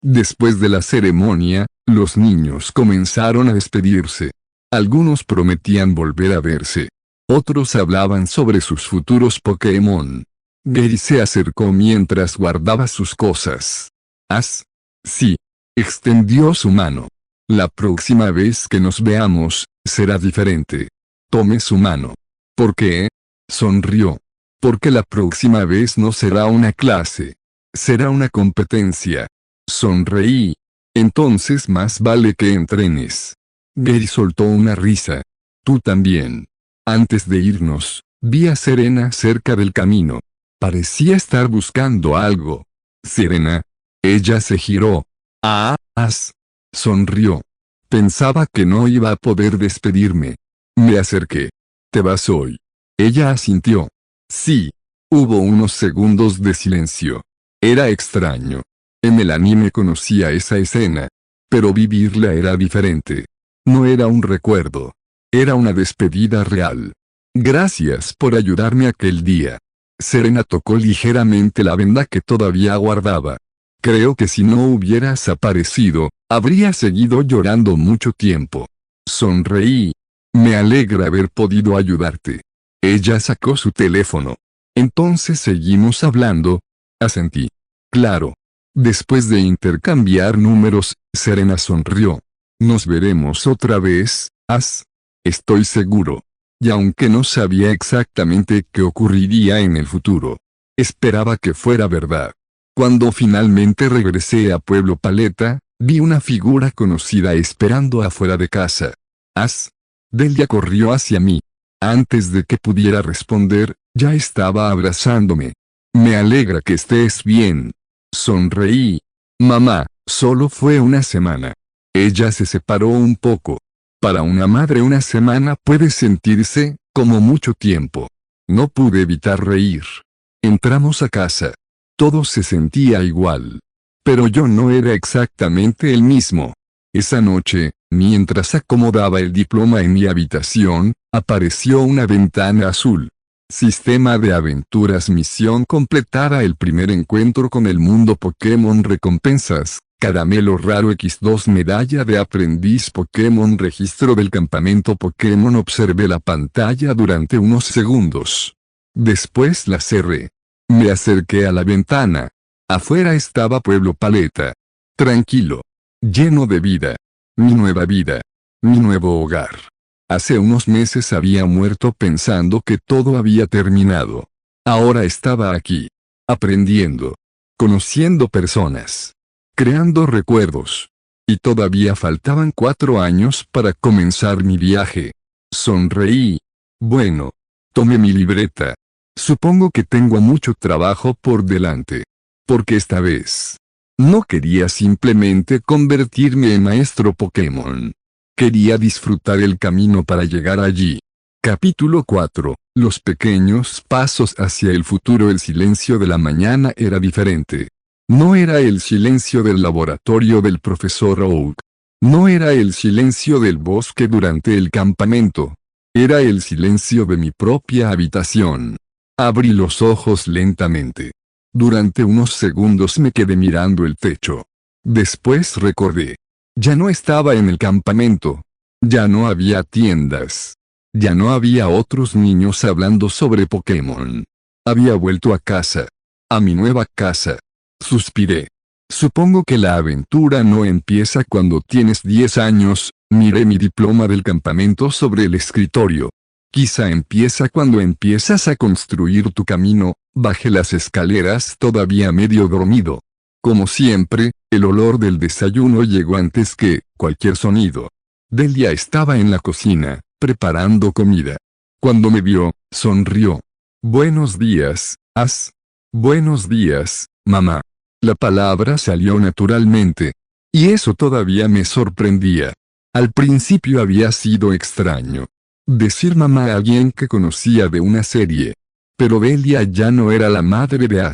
Después de la ceremonia, los niños comenzaron a despedirse. Algunos prometían volver a verse. Otros hablaban sobre sus futuros Pokémon. Gary se acercó mientras guardaba sus cosas. ¿As? Sí. Extendió su mano. La próxima vez que nos veamos, será diferente. Tome su mano. ¿Por qué? Sonrió. Porque la próxima vez no será una clase. Será una competencia. Sonreí. Entonces más vale que entrenes. Gary soltó una risa. Tú también. Antes de irnos, vi a Serena cerca del camino. Parecía estar buscando algo. Serena. Ella se giró. Ah, sonrió. Pensaba que no iba a poder despedirme. Me acerqué. ¿Te vas hoy? Ella asintió. Sí. Hubo unos segundos de silencio. Era extraño. En el anime conocía esa escena. Pero vivirla era diferente. No era un recuerdo. Era una despedida real. Gracias por ayudarme aquel día. Serena tocó ligeramente la venda que todavía guardaba. Creo que si no hubieras aparecido, habría seguido llorando mucho tiempo. Sonreí. Me alegra haber podido ayudarte. Ella sacó su teléfono. Entonces seguimos hablando. Asentí. Claro. Después de intercambiar números, Serena sonrió. Nos veremos otra vez, Estoy seguro. Y aunque no sabía exactamente qué ocurriría en el futuro, esperaba que fuera verdad. Cuando finalmente regresé a Pueblo Paleta, vi una figura conocida esperando afuera de casa. Delia corrió hacia mí. Antes de que pudiera responder, ya estaba abrazándome. Me alegra que estés bien. Sonreí. Mamá, solo fue una semana. Ella se separó un poco. Para una madre una semana puede sentirse como mucho tiempo. No pude evitar reír. Entramos a casa. Todo se sentía igual. Pero yo no era exactamente el mismo. Esa noche, mientras acomodaba el diploma en mi habitación, apareció una ventana azul. Sistema de aventuras misión completada el primer encuentro con el mundo Pokémon recompensas. Caramelo raro X2 medalla de aprendiz Pokémon registro del campamento Pokémon observé la pantalla durante unos segundos. Después la cerré. Me acerqué a la ventana. Afuera estaba Pueblo Paleta. Tranquilo. Lleno de vida. Mi nueva vida. Mi nuevo hogar. Hace unos meses había muerto pensando que todo había terminado. Ahora estaba aquí. Aprendiendo. Conociendo personas. Creando recuerdos. Y todavía faltaban 4 años para comenzar mi viaje. Sonreí. Bueno. Tomé mi libreta. Supongo que tengo mucho trabajo por delante. Porque esta vez, no quería simplemente convertirme en maestro Pokémon. Quería disfrutar el camino para llegar allí. Capítulo 4. Los pequeños pasos hacia el futuro. El silencio de la mañana era diferente. No era el silencio del laboratorio del profesor Oak. No era el silencio del bosque durante el campamento. Era el silencio de mi propia habitación. Abrí los ojos lentamente. Durante unos segundos me quedé mirando el techo. Después recordé. Ya no estaba en el campamento. Ya no había tiendas. Ya no había otros niños hablando sobre Pokémon. Había vuelto a casa. A mi nueva casa. Suspiré. Supongo que la aventura no empieza cuando tienes 10 años, miré mi diploma del campamento sobre el escritorio. Quizá empieza cuando empiezas a construir tu camino. Bajé las escaleras todavía medio dormido. Como siempre, el olor del desayuno llegó antes que cualquier sonido. Delia estaba en la cocina, preparando comida. Cuando me vio, sonrió. Buenos días, Buenos días, mamá. La palabra salió naturalmente. Y eso todavía me sorprendía. Al principio había sido extraño. Decir mamá a alguien que conocía de una serie. Pero Delia ya no era la madre de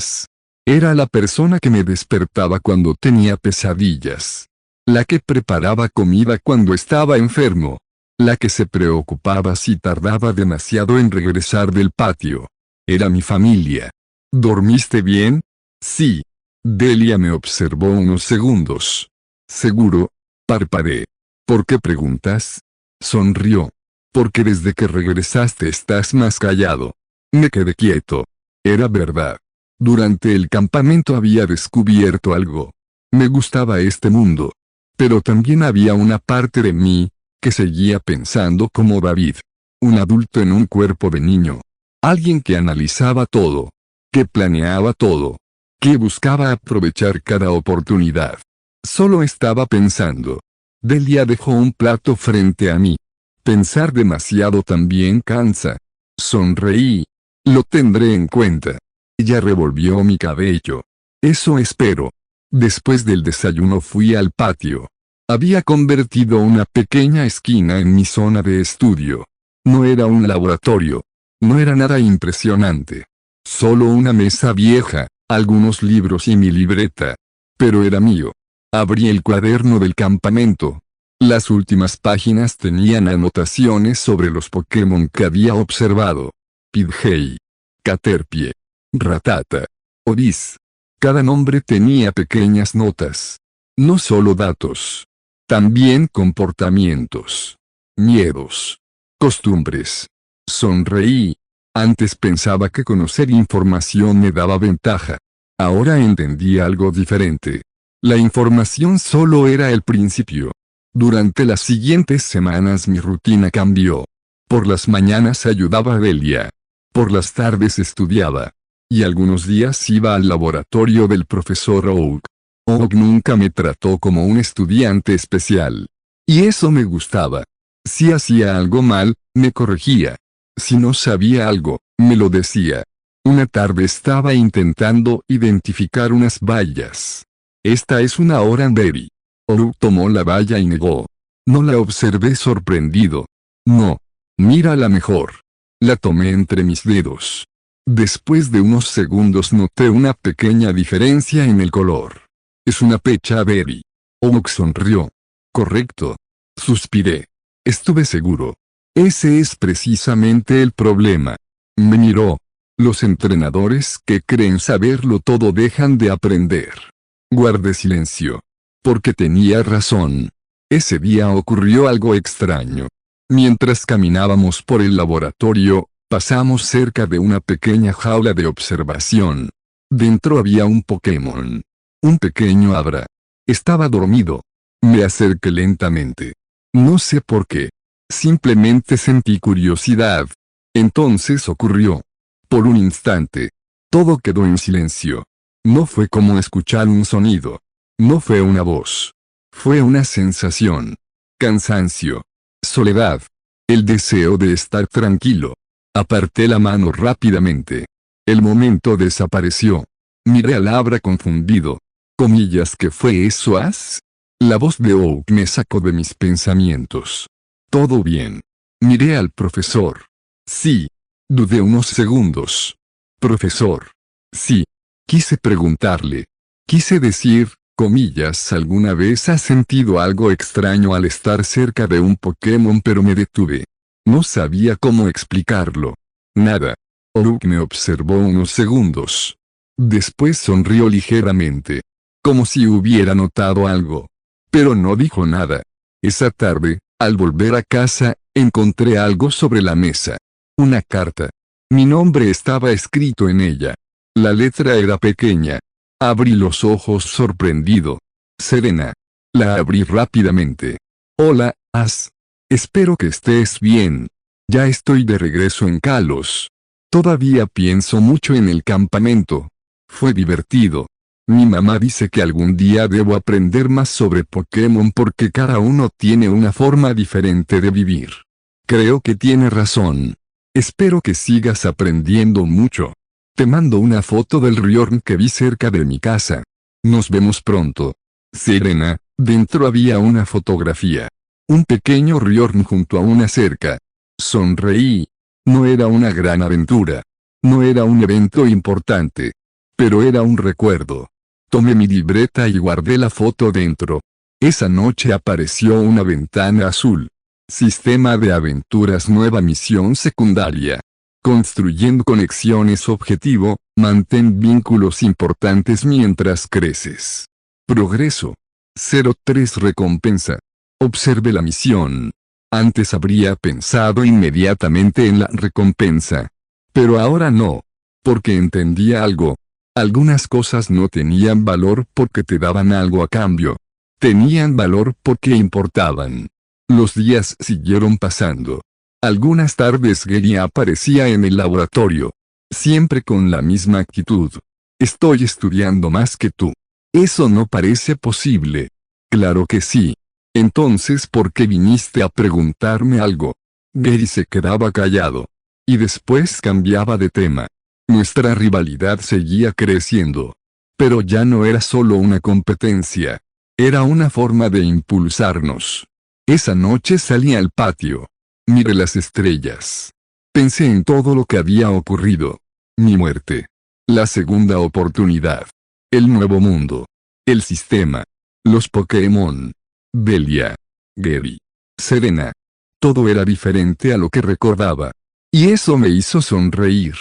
Era la persona que me despertaba cuando tenía pesadillas. La que preparaba comida cuando estaba enfermo. La que se preocupaba si tardaba demasiado en regresar del patio. Era mi familia. ¿Dormiste bien? Sí. Delia me observó unos segundos. ¿Seguro? Parpadeé. ¿Por qué preguntas? Sonrió. Porque desde que regresaste estás más callado. Me quedé quieto. Era verdad. Durante el campamento había descubierto algo. Me gustaba este mundo. Pero también había una parte de mí, que seguía pensando como David. Un adulto en un cuerpo de niño. Alguien que analizaba todo. Que planeaba todo. Que buscaba aprovechar cada oportunidad. Solo estaba pensando. Delia dejó un plato frente a mí. Pensar demasiado también cansa. Sonreí. Lo tendré en cuenta. Ella revolvió mi cabello. Eso espero. Después del desayuno fui al patio. Había convertido una pequeña esquina en mi zona de estudio. No era un laboratorio. No era nada impresionante. Solo una mesa vieja, algunos libros y mi libreta. Pero era mío. Abrí el cuaderno del campamento. Las últimas páginas tenían anotaciones sobre los Pokémon que había observado. Pidgey. Caterpie. Rattata. Oris. Cada nombre tenía pequeñas notas. No solo datos. También comportamientos. Miedos. Costumbres. Sonreí. Antes pensaba que conocer información me daba ventaja. Ahora entendí algo diferente. La información solo era el principio. Durante las siguientes semanas mi rutina cambió. Por las mañanas ayudaba a Delia. Por las tardes estudiaba. Y algunos días iba al laboratorio del profesor Oak. Oak nunca me trató como un estudiante especial. Y eso me gustaba. Si hacía algo mal, me corregía. Si no sabía algo, me lo decía. Una tarde estaba intentando identificar unas vallas. Esta es una Oranberry. Oak tomó la valla y negó. No la observé sorprendido. No. Mírala mejor. La tomé entre mis dedos. Después de unos segundos noté una pequeña diferencia en el color. Es una Pecha Berry. Oak sonrió. Correcto. Suspiré. Estuve seguro. Ese es precisamente el problema. Me miró. Los entrenadores que creen saberlo todo dejan de aprender. Guardé silencio. Porque tenía razón. Ese día ocurrió algo extraño. Mientras caminábamos por el laboratorio, pasamos cerca de una pequeña jaula de observación. Dentro había un Pokémon. Un pequeño Abra. Estaba dormido. Me acerqué lentamente. No sé por qué. Simplemente sentí curiosidad. Entonces ocurrió. Por un instante. Todo quedó en silencio. No fue como escuchar un sonido. No fue una voz. Fue una sensación. Cansancio. Soledad. El deseo de estar tranquilo. Aparté la mano rápidamente. El momento desapareció. Miré al Abra confundido. Comillas, ¿qué fue eso? La voz de Oak me sacó de mis pensamientos. Todo bien. Miré al profesor. Sí. Dudé unos segundos. Profesor. Sí. Quise preguntarle. Quise decir, comillas, ¿alguna vez has sentido algo extraño al estar cerca de un Pokémon? Pero me detuve. No sabía cómo explicarlo. Nada. Oak me observó unos segundos. Después sonrió ligeramente. Como si hubiera notado algo. Pero no dijo nada. Esa tarde, al volver a casa, encontré algo sobre la mesa. Una carta. Mi nombre estaba escrito en ella. La letra era pequeña. Abrí los ojos sorprendido. Serena. La abrí rápidamente. Hola, As. Espero que estés bien. Ya estoy de regreso en Kalos. Todavía pienso mucho en el campamento. Fue divertido. Mi mamá dice que algún día debo aprender más sobre Pokémon porque cada uno tiene una forma diferente de vivir. Creo que tiene razón. Espero que sigas aprendiendo mucho. Te mando una foto del Riorn que vi cerca de mi casa. Nos vemos pronto. Serena. Dentro había una fotografía. Un pequeño Riorn junto a una cerca. Sonreí. No era una gran aventura. No era un evento importante. Pero era un recuerdo. Tomé mi libreta y guardé la foto dentro. Esa noche apareció una ventana azul. Sistema de aventuras, nueva misión secundaria. Construyendo conexiones, objetivo, mantén vínculos importantes mientras creces. Progreso. 03 recompensa. Observe la misión. Antes habría pensado inmediatamente en la recompensa. Pero ahora no. Porque entendía algo. Algunas cosas no tenían valor porque te daban algo a cambio. Tenían valor porque importaban. Los días siguieron pasando. Algunas tardes Gary aparecía en el laboratorio. Siempre con la misma actitud. Estoy estudiando más que tú. Eso no parece posible. Claro que sí. Entonces, ¿por qué viniste a preguntarme algo? Gary se quedaba callado. Y después cambiaba de tema. Nuestra rivalidad seguía creciendo. Pero ya no era solo una competencia. Era una forma de impulsarnos. Esa noche salí al patio. Miré las estrellas. Pensé en todo lo que había ocurrido. Mi muerte. La segunda oportunidad. El nuevo mundo. El sistema. Los Pokémon. Belia. Gary. Serena. Todo era diferente a lo que recordaba. Y eso me hizo sonreír.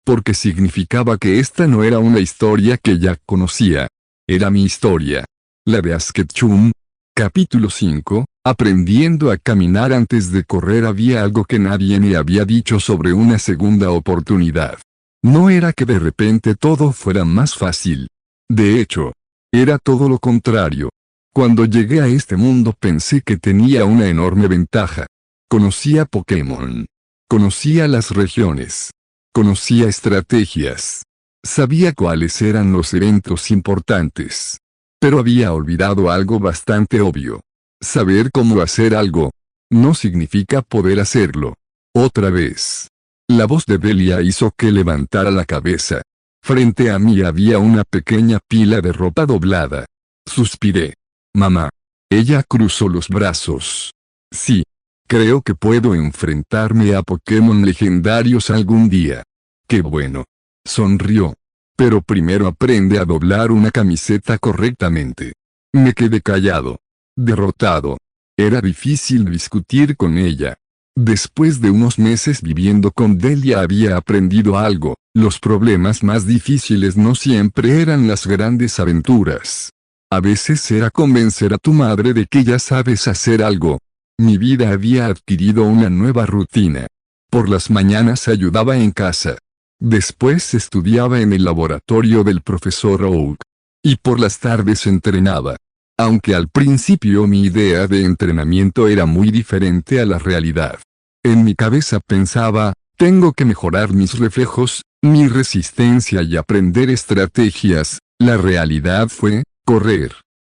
Porque significaba que esta no era una historia que ya conocía. Era mi historia. La de Ash Ketchum. Capítulo 5. Aprendiendo a caminar antes de correr. Había algo que nadie me había dicho sobre una segunda oportunidad. No era que de repente todo fuera más fácil. De hecho, era todo lo contrario. Cuando llegué a este mundo pensé que tenía una enorme ventaja. Conocía Pokémon. Conocía las regiones. Conocía estrategias. Sabía cuáles eran los eventos importantes. Pero había olvidado algo bastante obvio. Saber cómo hacer algo no significa poder hacerlo. Otra vez. La voz de Belia hizo que levantara la cabeza. Frente a mí había una pequeña pila de ropa doblada. Suspiré. Mamá. Ella cruzó los brazos. Sí. Creo que puedo enfrentarme a Pokémon legendarios algún día. ¡Qué bueno! Sonrió. Pero primero aprende a doblar una camiseta correctamente. Me quedé callado. Derrotado. Era difícil discutir con ella. Después de unos meses viviendo con Delia había aprendido algo. Los problemas más difíciles no siempre eran las grandes aventuras. A veces era convencer a tu madre de que ya sabes hacer algo. Mi vida había adquirido una nueva rutina. Por las mañanas ayudaba en casa. Después estudiaba en el laboratorio del profesor Oak. Y por las tardes entrenaba. Aunque al principio mi idea de entrenamiento era muy diferente a la realidad. En mi cabeza pensaba, tengo que mejorar mis reflejos, mi resistencia y aprender estrategias. La realidad fue, correr.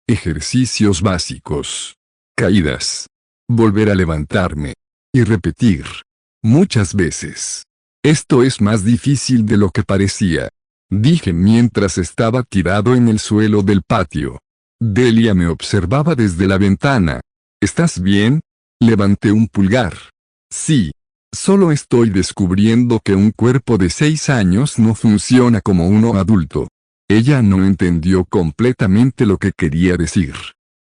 Ejercicios básicos. Caídas. Volver a levantarme. Y repetir. Muchas veces. Esto es más difícil de lo que parecía. Dije mientras estaba tirado en el suelo del patio. Delia me observaba desde la ventana. ¿Estás bien? Levanté un pulgar. Sí. Solo estoy descubriendo que un cuerpo de 6 años no funciona como uno adulto. Ella no entendió completamente lo que quería decir.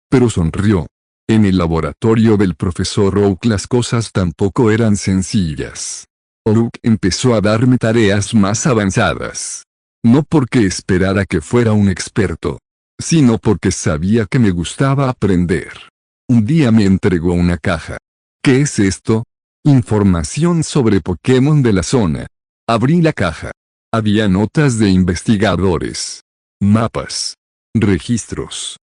Pero sonrió. En el laboratorio del profesor Oak las cosas tampoco eran sencillas. Oak empezó a darme tareas más avanzadas. No porque esperara que fuera un experto, sino porque sabía que me gustaba aprender. Un día me entregó una caja. ¿Qué es esto? Información sobre Pokémon de la zona. Abrí la caja. Había notas de investigadores. Mapas. Registros.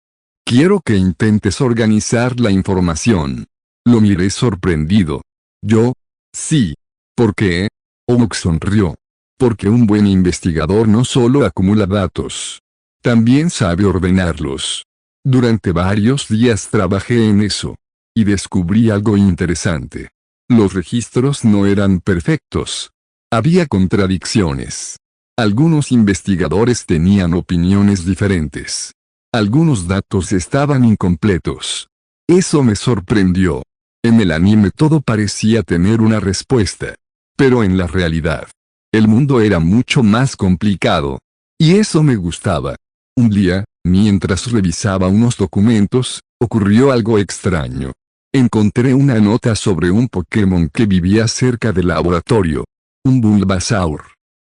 Quiero que intentes organizar la información. Lo miré sorprendido. ¿Yo? Sí. ¿Por qué? Oak sonrió. Porque un buen investigador no solo acumula datos. También sabe ordenarlos. Durante varios días trabajé en eso. Y descubrí algo interesante. Los registros no eran perfectos. Había contradicciones. Algunos investigadores tenían opiniones diferentes. Algunos datos estaban incompletos. Eso me sorprendió. En el anime todo parecía tener una respuesta. Pero en la realidad, el mundo era mucho más complicado. Y eso me gustaba. Un día, mientras revisaba unos documentos, ocurrió algo extraño. Encontré una nota sobre un Pokémon que vivía cerca del laboratorio. Un Bulbasaur.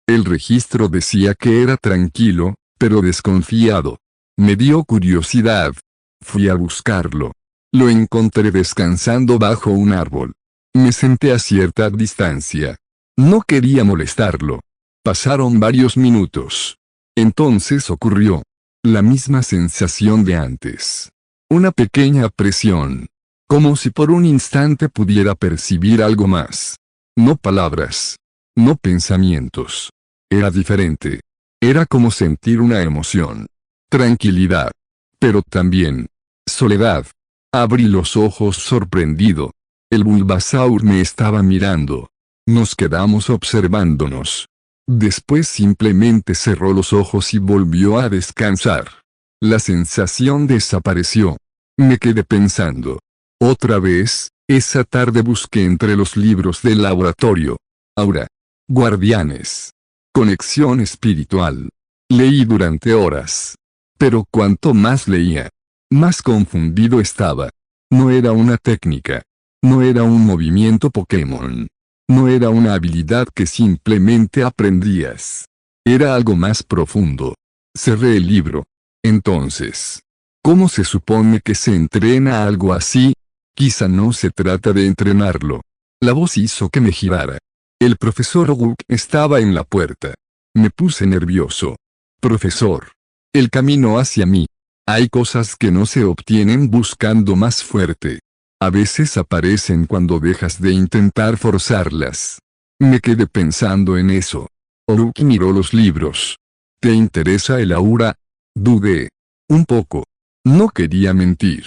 El registro decía que era tranquilo, pero desconfiado. Me dio curiosidad. Fui a buscarlo. Lo encontré descansando bajo un árbol. Me senté a cierta distancia. No quería molestarlo. Pasaron varios minutos. Entonces ocurrió. La misma sensación de antes. Una pequeña presión. Como si por un instante pudiera percibir algo más. No palabras. No pensamientos. Era diferente. Era como sentir una emoción. Tranquilidad. Pero también soledad. Abrí los ojos sorprendido. El Bulbasaur me estaba mirando. Nos quedamos observándonos. Después simplemente cerró los ojos y volvió a descansar. La sensación desapareció. Me quedé pensando. Otra vez, esa tarde busqué entre los libros del laboratorio. Aura. Guardianes. Conexión espiritual. Leí durante horas. Pero cuanto más leía, más confundido estaba. No era una técnica. No era un movimiento Pokémon. No era una habilidad que simplemente aprendías. Era algo más profundo. Cerré el libro. Entonces, ¿cómo se supone que se entrena algo así? Quizá no se trata de entrenarlo. La voz hizo que me girara. El profesor Oak estaba en la puerta. Me puse nervioso. Profesor. Él caminó hacia mí. Hay cosas que no se obtienen buscando más fuerte. A veces aparecen cuando dejas de intentar forzarlas. Me quedé pensando en eso. Oak miró los libros. ¿Te interesa el aura? Dudé. Un poco. No quería mentir.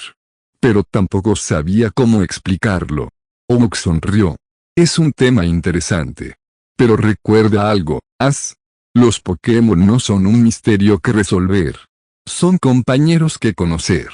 Pero tampoco sabía cómo explicarlo. Oak sonrió. Es un tema interesante. Pero recuerda algo, Ash. Los Pokémon no son un misterio que resolver. Son compañeros que conocer.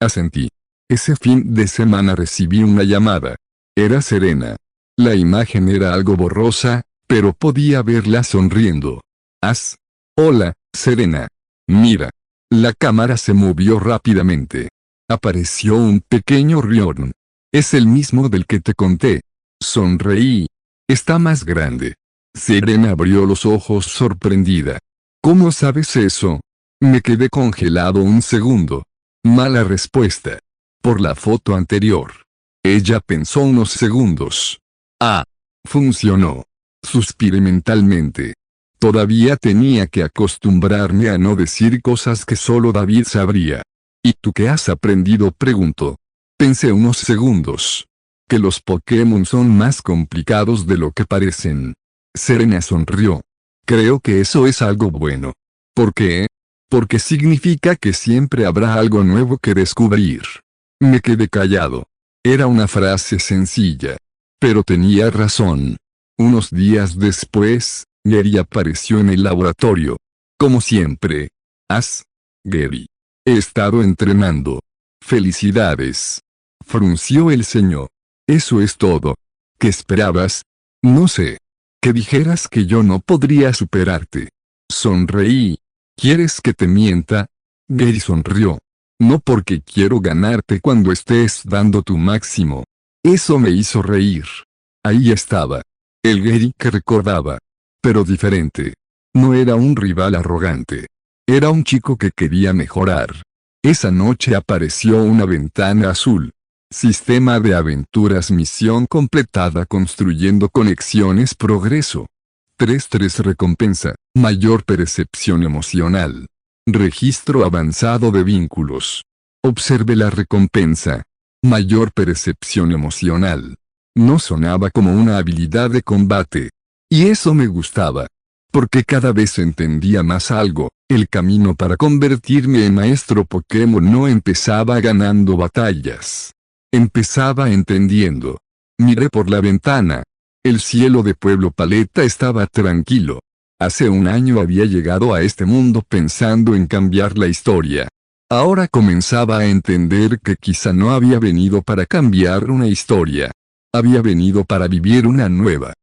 Asentí. Ese fin de semana recibí una llamada. Era Serena. La imagen era algo borrosa, pero podía verla sonriendo. Ash. Hola, Serena. Mira. La cámara se movió rápidamente. Apareció un pequeño Riorn. Es el mismo del que te conté. Sonreí. Está más grande. Serena abrió los ojos sorprendida. ¿Cómo sabes eso? Me quedé congelado un segundo. Mala respuesta. Por la foto anterior. Ella pensó unos segundos. Ah. Funcionó. Suspiré mentalmente. Todavía tenía que acostumbrarme a no decir cosas que solo David sabría. ¿Y tú qué has aprendido? Preguntó. Pensé unos segundos. Que los Pokémon son más complicados de lo que parecen. Serena sonrió. Creo que eso es algo bueno. ¿Por qué? Porque significa que siempre habrá algo nuevo que descubrir. Me quedé callado. Era una frase sencilla. Pero tenía razón. Unos días después, Gary apareció en el laboratorio. Como siempre. Ash. Gary. He estado entrenando. Felicidades. Frunció el ceño. Eso es todo. ¿Qué esperabas? No sé. Que dijeras que yo no podría superarte. Sonreí. ¿Quieres que te mienta? Gary sonrió. No porque quiero ganarte cuando estés dando tu máximo. Eso me hizo reír. Ahí estaba. El Gary que recordaba. Pero diferente. No era un rival arrogante. Era un chico que quería mejorar. Esa noche apareció una ventana azul. Sistema de aventuras, misión completada, construyendo conexiones, progreso. 3-3 recompensa, mayor percepción emocional. Registro avanzado de vínculos. Observe la recompensa. Mayor percepción emocional. No sonaba como una habilidad de combate. Y eso me gustaba. Porque cada vez entendía más algo. El camino para convertirme en maestro Pokémon no empezaba ganando batallas. Empezaba entendiendo. Miré por la ventana. El cielo de Pueblo Paleta estaba tranquilo. Hace un año había llegado a este mundo pensando en cambiar la historia. Ahora comenzaba a entender que quizá no había venido para cambiar una historia. Había venido para vivir una nueva.